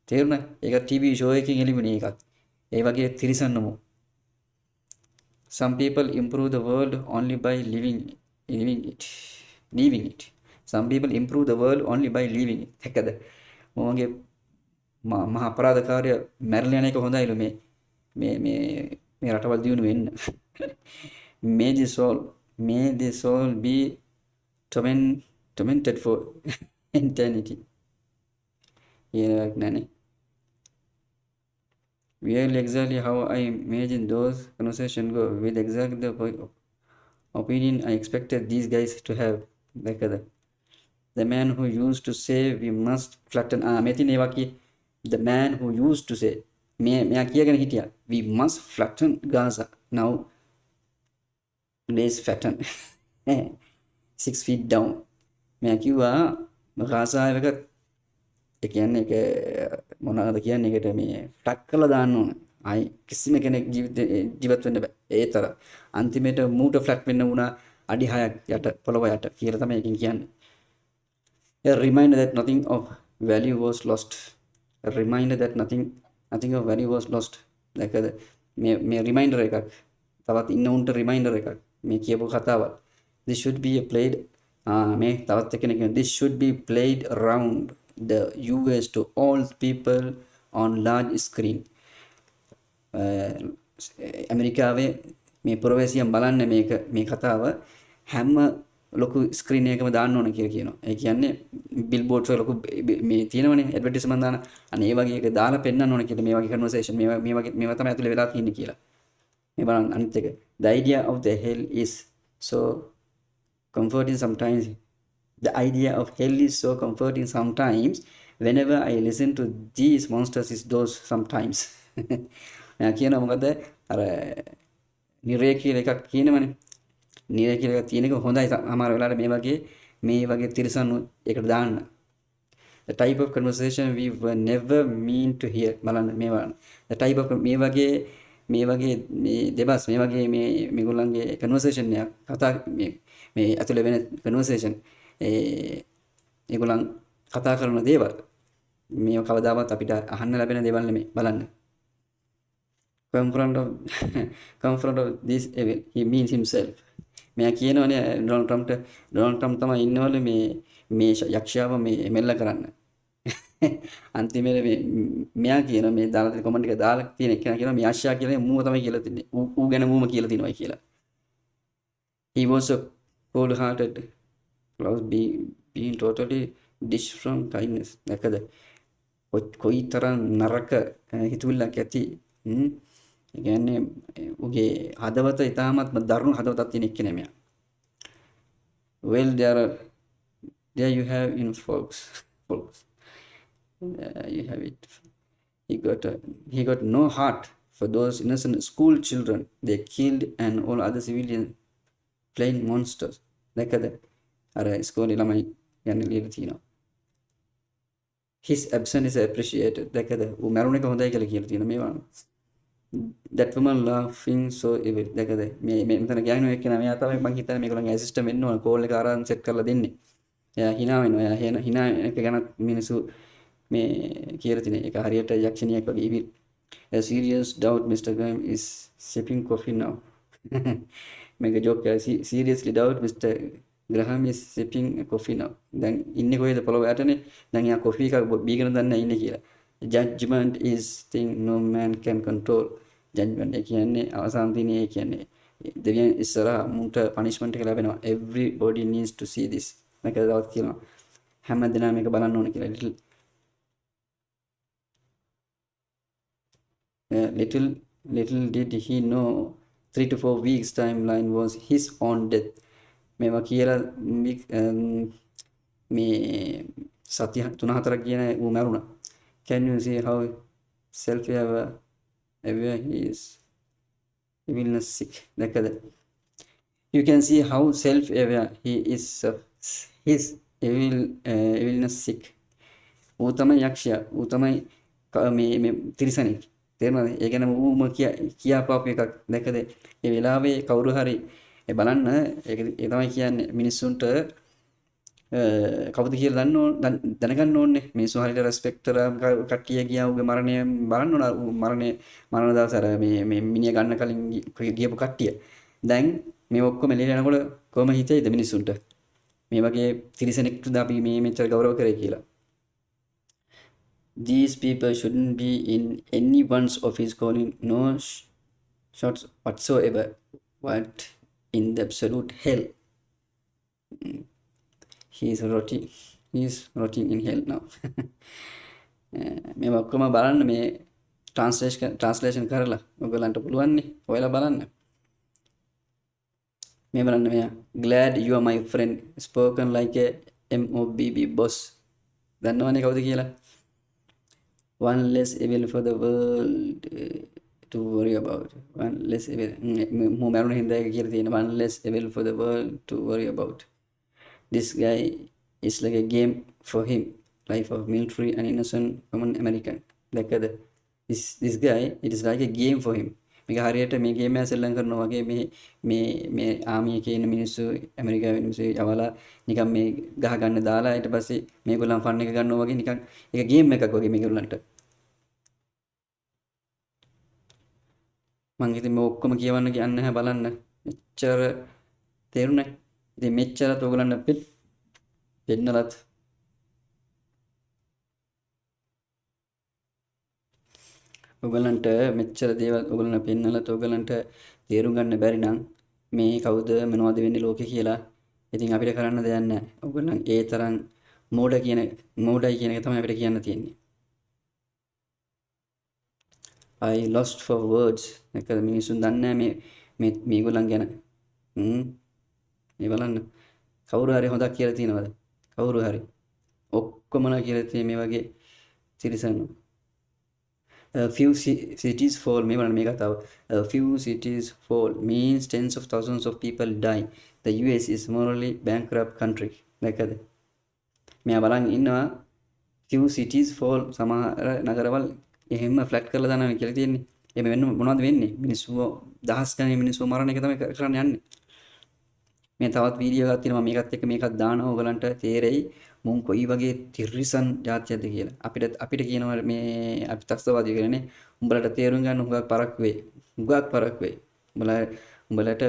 Speaker 4: තේරුණා? ඒක ටීවී ෂෝ එකකින් එළි වුණේ ඒකත්. ඒ වගේ තිරසන්නමු. Some people improve the world only by leaving it. Some people improve the world only by leaving it. දැක්කද? මොන්ගේ මහා අපරාධකාරය මැරලා යන එක හොඳයිලු මේ රටවල් දියුණු වෙන්න. May this soul be tormented for eternity. Yeah, really exactly how I imagine those conversations go, with exactly the opinion I expected these guys to have. Like the man who used to say we must flatten the man who used to say we must flatten Gaza. Now today's flatten 6 feet down. मैं किवा Gaza එක ඒ කියන්නේ ඒක මොනවාද කියන්නේ ඒකට මේ ටක් කරලා දාන්න ඕන. ආයි කිසිම කෙනෙක් ජීවත් වෙන්න බෑ. ඒ තරම් අන්තිමේට මූට ෆ්ලැට් වෙන්න වුණා අඩි 6ක් යට පොළව යට කියලා තමයි එකකින් කියන්නේ. A reminder that nothing of value was lost. දැකද මේ රිමයින්ඩර් එකක්. තවත් ඉන්න උන්ට රිමයින්ඩර් එකක්. මේ කියපු කතාවක්. This should be played මේ තවත් එකෙක් this should be played around the US to all people on large screen. ඇමරිකාවේ මේ පුරවැසියන් බලන්න මේ කතාව හැම ලොකු ස්ක්‍රීන් එකකම දාන්න ඕන කියලා කියනවා. ඒ කියන්නේ බිල්බෝඩ්ස් වල ලොකු මේ තියෙනවනේ ඇඩ්වර්ටයිස්මන්ට් දාන. අනේ ඒ වගේ එක දාලා පෙන්නන්න ඕන කියලා මේ වගේ කන්වර්සේෂන් මේවා තමයි ඇතුලේ වෙලා තියෙන්නේ කියලා. මේ බලන්න අනිත් එක. The idea of the hell is so comforting sometimes. Whenever I listen to these monsters is those sometimes. මම කියනවා මොකද අර නිරේ කියලා එකක් කියනවනේ. නිරේ කියලා එකක් තියෙන එක හොඳයි අමාරු වෙලාවට මේ වගේ තිරසන් එකට දාන්න. The type of conversation we were never mean to hear. බලන්න මේවා. The type of මේ වගේ මේ දෙබස් මේ වගේ මේගොල්ලන්ගේ conversation එක කතා මේ ඇතුලේ වෙන conversation ඒගොල්ලන් කතා කරන දේවල් මේ කවදාවත් අපිට අහන්න ලැබෙන දේවල් නෙමෙයි බලන්න. confront of this evil he means himself. මෙයා කියනවනේ ඩොනල්ඩ් ට්‍රම්ප් තමයි ඉන්නවලු මේ යක්ෂයාව මේ මෙල්ල කරන්න. අන්තිමේට මෙයා කියන මේ දාලා තියෙන කමෙන්ට් එක දාලා තියෙන එක කියනවා මේ යක්ෂයා කියලා මූව තමයි කියලා තින්නේ. ඌ ගැන මූම කියලා තිනවයි කියලා. He was a cold-hearted Klaus being totally dished from kindness. දැකද කොයි තරම් නරක හිතුවිල්ලක් ඇති. ඒ කියන්නේ උගේ හදවත ඉතාමත් දරුණු හදවතක් තියෙන එක්කෙනෙක් මෙයා. Well, there you have in folks. Folks. You have it. He got no heart for those innocent school children they killed and all other civilian plain monsters. දැකද අර ඉස්කෝලේ ළමයි ගැන ලියලා තියෙනවා. His absence is appreciated. දැකද ඌ මරුණ එක හොඳයි කියලා කියලා තියෙනවා මේවා. That woman laughing so evil. දැකද මේ මෙතන ගෑනු එක්කෙනා මෙයා තමයි මං හිතන්නේ මේගොල්ලන්ගේ ඇසිස්ටන්ට් වෙන්න ඕන කෝල් එක අරන් සෙට් කරලා දෙන්නේ. එයා hina වෙනවා. එයා hina එක ගැන මිනිස්සු මේ කියලා තියෙන එක හරියට යක්ෂණියක් වගේ evil. A serious doubt Mr. Graham is sipping coffee now. Make a joke. Seriously doubt Mr. Graham is sipping coffee now. දැන් ඉන්නේ කොහෙද පොළොව යටනේ. දැන් යා කොෆි එකක් බීගෙන දන්නේ ඉන්නේ කියලා. Judgment is thing no man can control. Judgment එක කියන්නේ අවසාන දිනේ ඒ කියන්නේ දෙවියන් ඉස්සරහා මුන්ට punishment එක ලැබෙනවා. Everybody needs to see this. මේක දවස් කියනවා. හැම දිනම මේක බලන්න ඕන කියලා. Little did he know 3 to 4 weeks timeline was his own death. මේවා කියලා මේ සතිය 3-4ක් කියන ඌ මරුණා. Can you see how self-aware he is? Evilness sick. දැකද? You can see how self-aware he is of his evilness sick. ඌ තමයි යක්ෂයා. ඌ තමයි මේ තිරිසනෙක්. තේරුණාද? ඒ කියන්නේ ඌම කියාපාපු එකක්. දැකද? ඒ වෙලාවේ කවුරු හරි බලන්න ඒක ඒ තමයි කියන්නේ මිනිස්සුන්ට කවුද කියලා දැනගන්න ඕනේ. මිනිස්සු හරියට රෙස්පෙක්ට් කරා කට්ටිය ගියා ඌගේ මරණය බලන්න ඕන. මරණ දවස් අර මේ මිනිහ ගන්න කලින් ගියපු කට්ටිය. දැන් මේ ඔක්කොම එළියට යනකොට කොහොම හිතෙයිද මිනිස්සුන්ට? මේ වගේ තිරිසනෙක්ට අපි මේ මෙච්චර ගෞරව කරේ කියලා. These people shouldn't be in anyone's office calling no shots whatsoever. What in the absolute hell? He is rotting in hell now. මේ ඔක්කොම බලන්න මේ translation කරලා ඔයගලන්ට පුළුවන් නේ. ඔයාලා බලන්න. මේ බලන්න මෙයා. Glad you are my friend. Spoken like a MOBB boss. දන්නවනේ කවුද කියලා? One less evil for the world to worry about. One less evil. මම මරුණ හින්දා එක කියලා තියෙන one less evil for the world to worry about. This guy is like a game for him. Life of military and innocent common American. දැක්කද? This guy, it is like a game for him. මේක හරියට මේ game එක සෙල්ලම් කරනවා වගේ මේ army එකේ ඉන්න මිනිස්සු ඇමරිකාවේ මිනිස්සු යවලා නිකන් මේ ගහ ගන්න දාලා ඊට පස්සේ මේගොල්ලන් ෆන් එක ගන්නවා වගේ නිකන් ඒක ගේම් එකක් වගේ මේගොල්ලන්ට. මං ඉතින් මේ ඔක්කොම කියවන්න කියන්නේ නැහැ බලන්න. මෙච්චර තේරුණා. ඉතින් මෙච්චරත් ඔයගොල්ලන්ට පෙන්නලත් ඔයගලන්ට මෙච්චර දේවල් ඔයගලන්ට පෙන්නලත් ඔයගලන්ට තේරුම් ගන්න බැරි නම් මේ කවුද මොනවද වෙන්නේ ලෝකේ කියලා ඉතින් අපිට කරන්න දෙයක් නැහැ. ඔයගලන් ඒ තරම් මෝඩයි කියන එක තමයි අපිට කියන්න තියෙන්නේ. I lost for words. එකද මිනිස්සුන් දන්නේ නැහැ මේගොල්ලන් ගැන. මේ බලන්න. කවුරු හරි හොදක් කියලා තියෙනවද? කවුරු හරි. ඔක්කොමලා කියලා තියෙන මේ වගේ තිරසන්නු. A few cities fall. මේ බලන්න මේ කතාව. A few cities fall means tens of thousands of people die. The US is morally bankrupt country. දැක්කද? මෙයා බලන් ඉන්නවා few cities fall සමහර නගරවල් එහෙම ෆ්ලැට් කරලා දානවා කියලා තියෙන්නේ. එහෙම වෙන්න මොනවද වෙන්නේ? මිනිස්සු දහස් ගණන් මිනිස්සු මරණ එක තමයි කරන්න යන්නේ. මේ තවත් වීඩියෝ එකක් තියෙනවා මේකත් එක්ක මේකක් දානවා ඔයගලන්ට තේරෙයි මුන් කොයි වගේ තිරිසන් જાතියක්ද කියලා. අපිට කියනවා මේ අපි ත්‍ස්තවාදී කියලානේ. උඹලට තේරුම් ගන්න හුඟක් පරක් වෙයි. උඹලට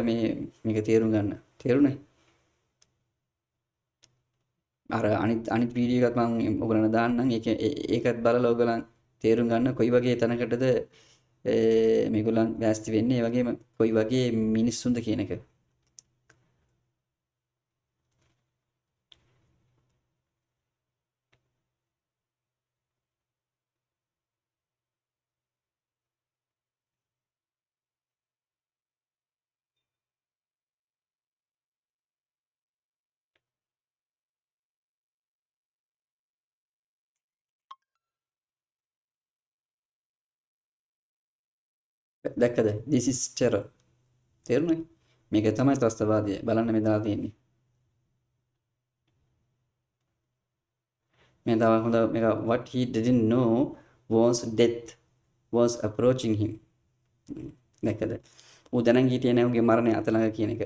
Speaker 4: මේක තේරුම් ගන්න. තේරුණේ? අර අනිත් වීඩියෝ එකත් මම ඔයගලන්ට දාන්නම්. ඒකත් බලලා ඔයගලන් තේරුම් ගන්න කොයි වගේ තැනකටද මේගොල්ලන් වැස්ති වෙන්නේ. ඒ වගේම කොයි වගේ මිනිස්සුන්ද කියන එක. දැක්කද? this is terror. තේරුණා? මේක තමයි ත්‍රස්තවාදය. බලන්න මේ දාලා තියෙන්නේ. මේ තව හොඳ මේක what he didn't know was death was approaching him. දැක්කද? ඌ දැනන් හිටියේ නෑ ඌගේ මරණය අත ළඟ කියන එක.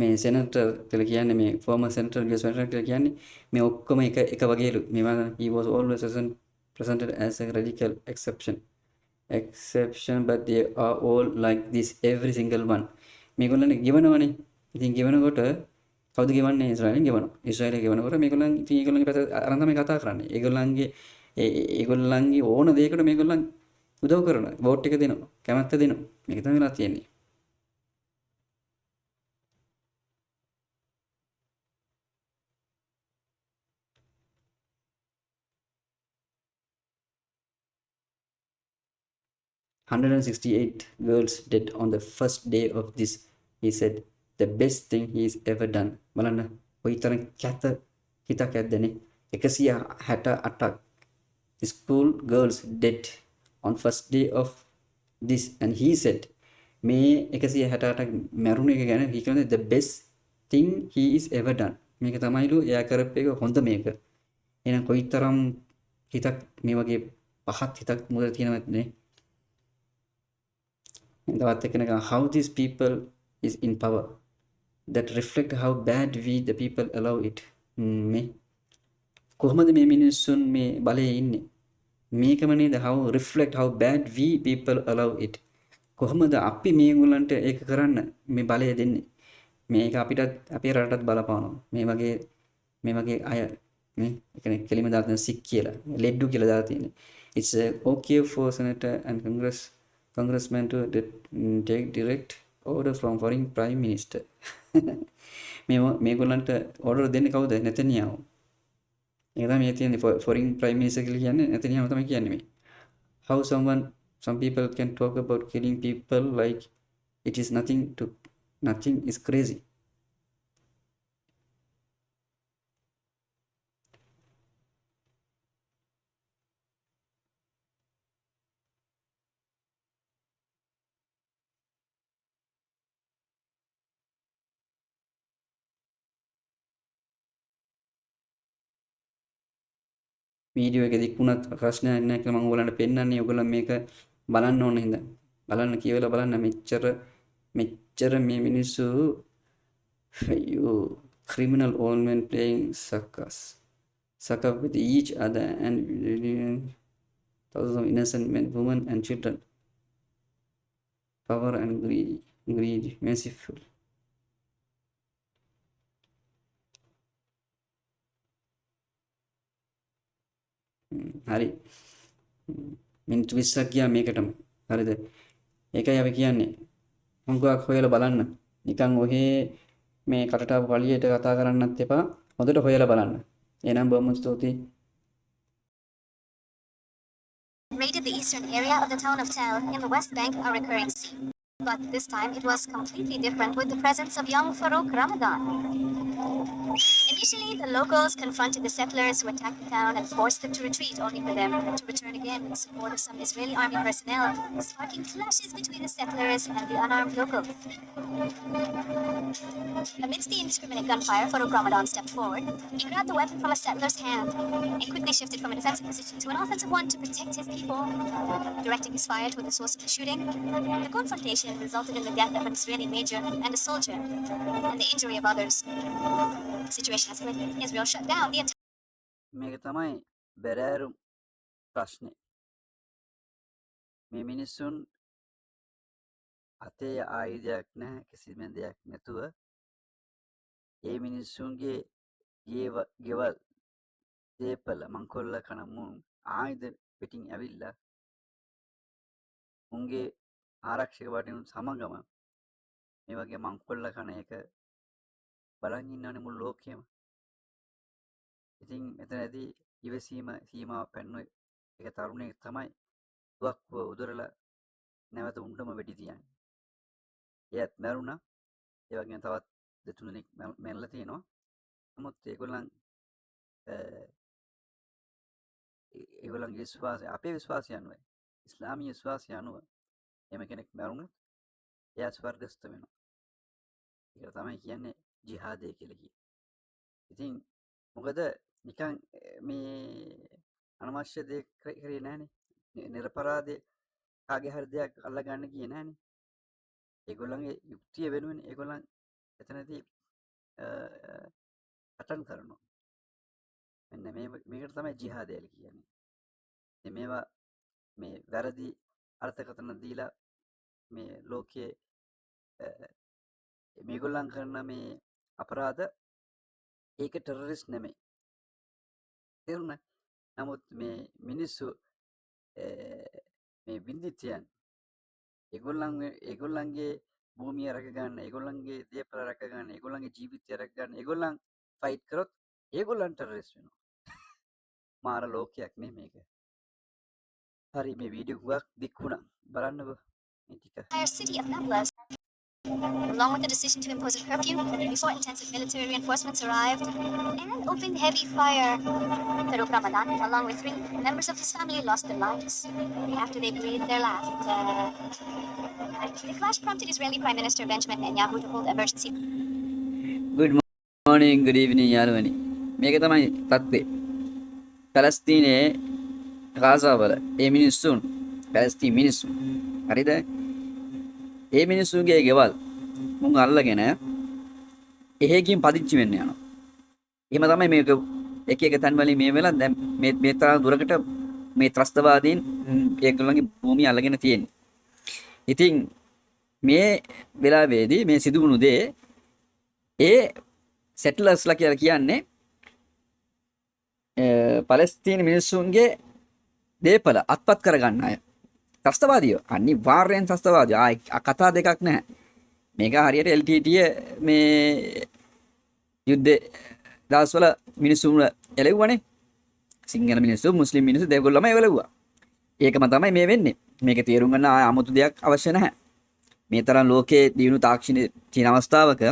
Speaker 4: මේ සෙනටර් කියලා කියන්නේ මේ ෆෝමර් සෙනටර් US සෙනටර් කියලා කියන්නේ මේ ඔක්කොම එක වගේලු. මේවා he was always presented as a radical exception but they are all like this every single one. මේගොල්ලන් ගෙවනවනේ. ඉතින් ගෙවනකොට කවුද ගෙවන්නේ? ඉස්රායලෙන් ගෙවනවා. ඉස්රායලෙන් ගෙවනකොට මේගොල්ලන් ඉතින් ඒගොල්ලන්ගේ පැත්ත අරන් තමයි කතා කරන්නේ. ඒගොල්ලන්ගේ ඕන දෙයකට මේගොල්ලන් උදව් කරනවා. වෝට් එක දෙනවා. කැමැත්ත දෙනවා. මේක තමයි වෙලා තියෙන්නේ. "168 girls dead on the first day of this," he said. "The best thing he's ever done." බලන්න කොයිතරම් කැත හිතක් ඇද්දනේ. 168ක් school girls dead on first day of this and he said මේ 168ක් මැරුණ එක ගැන he කියන්නේ the best thing he is ever done. මේක තමයිලු එයා කරපු එක හොඳ මේක. එහෙනම් කොයිතරම් හිතක් මේ වගේ පහත් හිතක් මුල තියෙනවද නේ? තවත් එක්කෙනෙක් how these people is in power that reflect how bad we the people allow it. මේ කොහොමද මේ මිනිස්සුන් මේ බලයේ ඉන්නේ? මේකම නේද how reflect how bad we people allow it. කොහොමද අපි මේගොල්ලන්ට ඒක කරන්න මේ බලය දෙන්නේ? මේක අපිටත් අපේ රටටත් බලපානවා. මේ වගේ අය මේ එකනේ කෙලිම දාලා සික් කියලා ලෙඩ්ඩු කියලා දාලා තියෙන්නේ. It's okay for senator and congressman to take direct order from foreign prime minister. මේගොල්ලන්ට order දෙන්නේ කවුද? නෙතන්යාහු. ඒක තමයි මේ තියෙන්නේ foreign prime minister කියලා කියන්නේ නෙතන්යාහු තමයි කියන්නේ මේ. How some people can talk about killing people like it is nothing is crazy. Video එක දික් වුණත් ප්‍රශ්නයක් නැහැ කියලා මම ඔයගලන්ට පෙන්නන්නේ. ඔයගලන් මේක බලන්න ඕන හින්දා. බලන්න කියලා බලන්න මෙච්චර මේ මිනිස්සු අයියෝ criminal old men playing sucker with each other and thousands of innocent men, women and children. Power and greed merciful. හරි මිනිත්තු 20ක් ගියා මේකටම. හරිද? ඒකයි අපි කියන්නේ. මොකක් හොයලා බලන්න. නිකන් ඔහේ මේ කටට ආපු පළියට කතා කරන්නත් එපා. හොඳට හොයලා බලන්න. එහෙනම් බොහොම ස්තුතියි.
Speaker 5: Raided the eastern area of the town of Tel in the West Bank a recurring scene. But this time it was completely different with the presence of young Farouk Ramadan. Initially, the locals confronted the settlers who attacked the town and forced them to retreat, only for them to return again in support of some Israeli army personnel, sparking clashes between the settlers and the unarmed locals. Amidst the indiscriminate gunfire, Farouk Ramadan stepped forward. He grabbed the weapon from a settler's hand and quickly shifted from a defensive position to an offensive one to protect his people. Directing his fire toward the source of the shooting, the confrontation resulted in the death of an Israeli major and a soldier, and the injury of others. The situation escalated. Israel shut down the entire
Speaker 1: මේක තමයි බැරෑරුම් ප්‍රශ්නේ. මේ මිනිස්සුන් අතේ ආයුධයක් නැහැ කිසිම දෙයක් නැතුව ඒ මිනිස්සුන්ගේ ගෙවල් දේපල මංකොල්ල කන මුන් ආයුධ පිටින් ඇවිල්ලා උන්ගේ ආරක්ෂක වටිනුත් සමගම මේ වගේ මංකොල්ල කන එක බලන් ඉන්නවනේ මුළු ලෝකෙම. ඉතින් මෙතනදී ඉවසීම සීමාව පැන්නුවේ එක තරුණයෙක් තමයි තුවක්කුව උදරලා නැවත උන්ටම වෙඩි තියන්නේ. එයත් මැරුණා. ඒ වගේම තවත් දෙතුනෙක් මැරලා තියෙනවා. නමුත් ඒගොල්ලන්ගේ විශ්වාසය අපේ විශ්වාසය අනුව ඉස්ලාමීය විශ්වාසය අනුව එහෙම කෙනෙක් මැරුණොත් එයා ස්වර්ගස්ථ වෙනවා. ඒක තමයි කියන්නේ ජිහාදය කියලා කියන්නේ. ඉතින් මොකද නිකන් මේ අනවශ්‍ය දේ කරේ නැහනේ. නිරපරාධේ කාගේ හරි දෙයක් අල්ලගන්න ගියේ නැහනේ. ඒගොල්ලන්ගේ යුක්තිය වෙනුවෙන් ඒගොල්ලන් එතනදී පටන් කරනවා. මෙන්න මේකට තමයි ජිහාදය කියන්නේ. ඉතින් මේවා මේ වැරදි අර්ථකථන දීලා මේ ලෝකයේ මේගොල්ලන් කරන මේ අපරාධ ඒක ටෙරරිස්ට් නෙමෙයි. තේරුණා? නමුත් මේ මිනිස්සු මේ වින්දිතයන් ඒගොල්ලන්ගේ භූමිය රැක ගන්න, ඒගොල්ලන්ගේ දේපල රැක ගන්න, ඒගොල්ලන්ගේ ජීවිතය රැක ගන්න, ඒගොල්ලන් ෆයිට් කරොත් ඒගොල්ලන් ටෙරරිස්ට් වෙනවා. මාර ලෝකයක් නේ මේක. හරි මේ වීඩියෝ ගුවක් දික් වුණා. බලන්නකෝ මේ ටික.
Speaker 5: Entire city of Nablus. Along with the decision to impose a curfew before intensive military reinforcements arrived, and opened heavy fire. Farouk Ramadan, along with 3 members of his family, lost their lives after they breathed their last. The clash prompted Israeli Prime Minister Benjamin Netanyahu to hold emergency.
Speaker 4: good morning good evening යාළුවනි. මේක තමයි තත්ත්වය. පැලස්තීනයේ Gaza වල මේ මිනිස්සුන් පැලස්තීන මිනිස්සුන් හරිද? ඒ මිනිස්සුන්ගේ ගෙවල් මුන් අල්ලගෙන එහෙකින් පදිච්චි වෙන්න යනවා. එහෙම තමයි මේක එක එක තැන් වලින් මේ වෙලා දැන් මේ තරම් දුරකට මේ ත්‍රස්තවාදීන් ඒගොල්ලන්ගේ භූමිය අල්ලගෙන තියෙන්නේ. ඉතින් මේ වෙලාවේදී මේ සිදුවුණු දේ ඒ සෙට්ලර්ස්ලා කියලා කියන්නේ පැලස්තීන මිනිස්සුන්ගේ දේපල අත්පත් කරගන්න අය. ත්‍රස්තවාදියෝ අනිවාර්යෙන් ත්‍රස්තවාදියෝ. කතා දෙකක් නැහැ. මේක හරියට LTT මේ යුද්ධ දවස්වල මිනිස්සුන් එළෙව්වනේ. සිංහල මිනිස්සු මුස්ලිම් මිනිස්සු දෙගොල්ලම එළෙව්වා. ඒකම තමයි මේ වෙන්නේ. මේක තේරුම් ගන්න 아무තු දෙයක් අවශ්‍ය නැහැ. මේ තරම් ලෝකයේ දියුණු තාක්ෂණයේ තියෙන අවස්ථාවක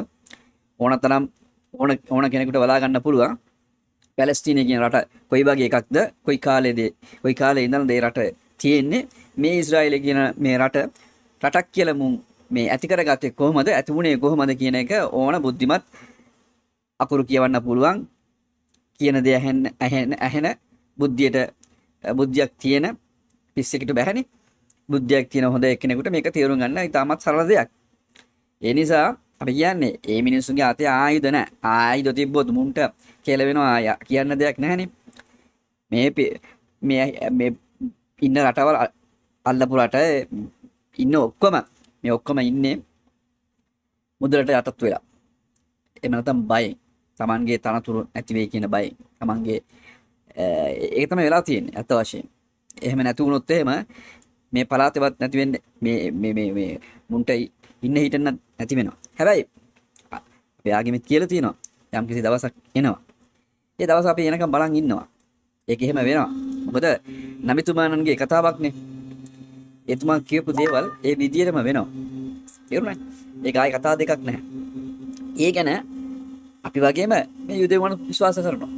Speaker 4: ඕන කෙනෙකුට බලා ගන්න පුළුවන් පැලස්තීනය කියන රට කොයි වගේ එකක්ද, කොයි කාලේ ඉඳන්ද මේ රට තියෙන්නේ. මේ ඊශ්‍රායලය කියන මේ රටක් කියලා මුන් මේ ඇති කරගත්තේ කොහොමද, ඇති වුණේ කොහොමද කියන එක ඕන බුද්ධිමත් අකුරු කියවන්න පුළුවන් කියන දේ ඇහෙන බුද්ධියක් තියෙන පිස්සෙකට බැහැනේ. බුද්ධියක් තියෙන හොඳ එක්කෙනෙකුට මේක තේරුම් ගන්න ඉතාමත් සරල දෙයක්. ඒ නිසා අපි කියන්නේ මේ මිනිස්සුන්ගේ අතේ ආයුධ නැහැ. ආයුධ තිබ්බොත් මුන්ට කියලා වෙනවා කියන්න දෙයක් නැහැනේ. මේ ඉන්න රටවල් අල්ලපු රට ඉන්න ඔක්කොම ඉන්නේ මුදලට යටත් වෙලා. එහෙම නැත්නම් බයෙන්. Tamanගේ තනතුරු නැති වෙයි කියන බයෙන්. Tamanගේ ඒක තමයි වෙලා තියෙන්නේ අත වශයෙන්. එහෙම නැති වුණොත් එහෙම මේ පළාතේවත් නැති වෙන්නේ මේ මුන්ට ඉන්න හිටන්න නැති වෙනවා. හැබැයි අපේ ආගමෙත් කියලා තියෙනවා යම් කිසි දවසක් එනවා. ඒ දවස අපි එනකම් බලන් ඉන්නවා. ඒක එහෙම වෙනවා. මොකද නබිතුමාණන්ගේ කතාවක්නේ. එතුමා කියපු දේවල් ඒ විදියටම වෙනවා. තේරුණා? ඒක ආයි කතා දෙකක් නැහැ. ඒ ගැන අපි වගේම මේ යුදෙවුන් විශ්වාස කරනවා.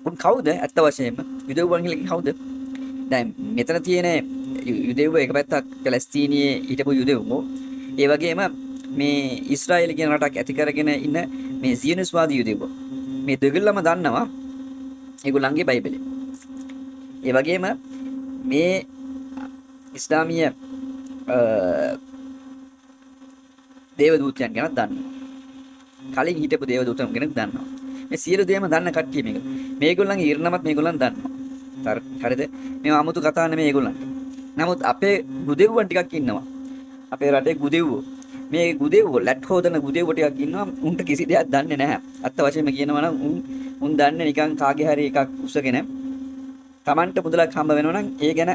Speaker 4: උන් කවුද ඇත්ත වශයෙන්ම යුදෙවුන් කියලා කවුද? දැන් මෙතන තියෙන යුදෙව්ව එක පැත්තක් පැලස්තීනියේ හිටපු යුදෙව්වෝ. ඒ වගේම මේ ඊශ්‍රායල කියන රටක් ඇති කරගෙන ඉන්න මේ සියනිස්වාදී යුදෙව්වෝ. මේ දෙගොල්ලම දන්නවා ඒගොල්ලන්ගේ බයිබලෙ. ඒ වගේම මේ ඉස්ලාමීය දේවදූතයන් ගැන දන්නවා. කලින් හිටපු දේවදූතයන් ගැන දන්නවා. මේ සියලු දේම දන්න කට්ටිය මේක. මේගොල්ලන්ගේ ඉරණමත් මේගොල්ලන් දන්නවා. හරිද? මේ 아무තු කතා නෙමෙයි ඒගොල්ලන්ට. නමුත් අපේ ගුදෙව්වන් ටිකක් ඉන්නවා. අපේ රටේ ගුදෙව්වෝ. මේ ගුදෙව්වෝ ලැට් හොදන ගුදෙව්වෝ ටිකක් ඉන්නවා. උන්ට කිසි දෙයක් දන්නේ නැහැ. අත්ත වශයෙන්ම කියනවා නම් උන් දන්නේ නිකන් කාගේ හරි එකක් උස්සගෙන Tamanට මුදලක් හම්බ වෙනවා නම් ඒ ගැන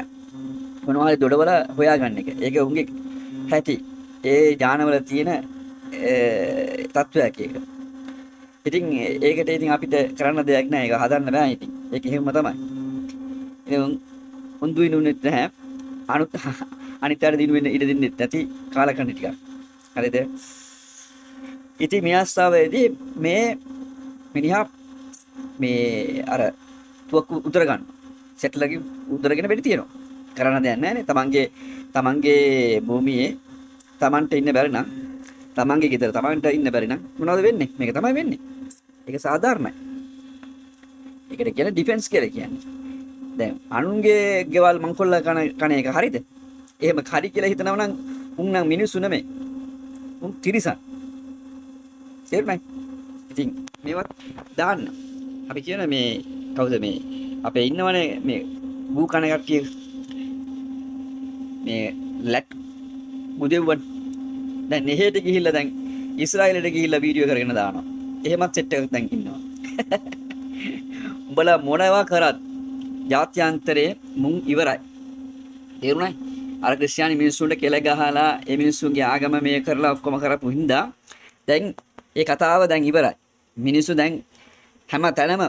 Speaker 4: මොනවා හරි දොඩවල හොයාගන්න එක. ඒක උන්ගේ හැටි. ඒ ඥානවල තියෙන තත්වයක් ඒක. ඉතින් ඒකට ඉතින් අපිට කරන්න දෙයක් නැහැ. ඒක හදන්න බෑ ඉතින්. ඒක එහෙම තමයි. ඉතින් උන් දුයිනුනෙත් නැහැ. අනිත් අර දිනු වෙන ඉඩ දෙන්නේ නැති කාලකන්ණි ටිකක්. හරිද? ඉතින් මේ අවස්ථාවේදී මේ මිනිහා මේ අර තුවක්කු උදර ගන්න. සෙට්ලර්ගේ උදරගෙන වෙඩි තියනවා. කරන්න දෙයක් නැහැ නේ. තමන්ගේ භූමියේ තමන්ට ඉන්න බැරි නම් තමන්ගේ ගෙදර තමන්ට ඉන්න බැරි නම් මොනවද වෙන්නේ? මේක තමයි වෙන්නේ. ඒක සාධාරණයි. ඒකට කියන්නේ ඩිෆෙන්ස් කියලා කියන්නේ. දැන් අනුන්ගේ ගෙවල් මංකොල්ල කන එක හරිද? එහෙම හරි කියලා හිතනවා නම් උන් නම් මිනිස්සු නෙමෙයි. උන් තිරිසන්. තේරුණායි? ඉතින් මේවත් දාන්න. අපි කියන මේ කවුද මේ අපේ ඉන්නවනේ මේ බූ කන කට්ටිය මේ ලැට් මුදෙව්වන් දැන් එහෙට ගිහිල්ලා දැන් ඊශ්‍රායලෙට ගිහිල්ලා වීඩියෝ කරගෙන දානවා. එහෙමත් සෙට් එකක් දැන් ඉන්නවා. උඹලා මොනවා කරත් ජාත්‍යන්තරේ මුන් ඉවරයි. තේරුණායි? අර ක්‍රිස්තියානි මිනිස්සුන්ට කෙල ගහලා ඒ මිනිස්සුන්ගේ ආගම මේ කරලා ඔක්කොම කරපු හින්දා දැන් ඒ කතාව දැන් ඉවරයි. මිනිස්සු දැන් හැම තැනම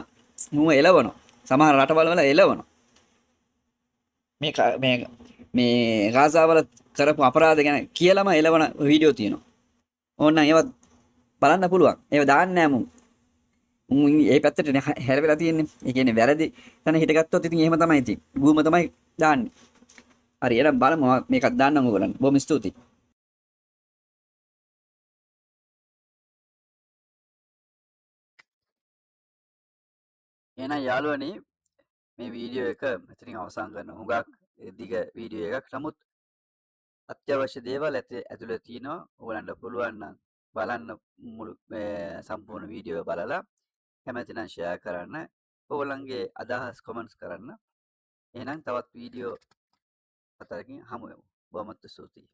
Speaker 4: මුව එලවනවා. සමහර රටවල් වල එලවනවා. මේ ගාසාවල කරපු අපරාධ ගැන කියලාම එලවන වීඩියෝ තියෙනවා. ඕනනම් ඒවත් බලන්න පුළුවන්. ඒව දාන්නේ නැහැ මුන්. මුන් ඒ පැත්තට හැරෙලා තියෙන්නේ. ඒ කියන්නේ වැරදි තැන හිටගත්තොත් ඉතින් එහෙම තමයි ඉතින්. ගුම තමයි දාන්නේ. හරි එහෙනම් බලමු මේකක් දාන්නම් ඕගොල්ලන්. බොහොම ස්තුතියි.
Speaker 1: එහෙනම් යාළුවනේ මේ වීඩියෝ එක මෙතනින් අවසන් කරනවා. හුඟක් දිග වීඩියෝ එකක්. නමුත් අත්‍යවශ්‍ය දේවල් ඇතුළේ තියෙනවා. ඔයගලන්ට පුළුවන් නම් බලන්න මුළු සම්පූර්ණ වීඩියෝ බලලා කැමති නම් ෂෙයා කරන්න. ඔයගලන්ගේ අදහස් කමෙන්ට්ස් කරන්න. එහෙනම් තවත් වීඩියෝ අතරකින් හමු වෙමු. බොහොම ස්තුතියි.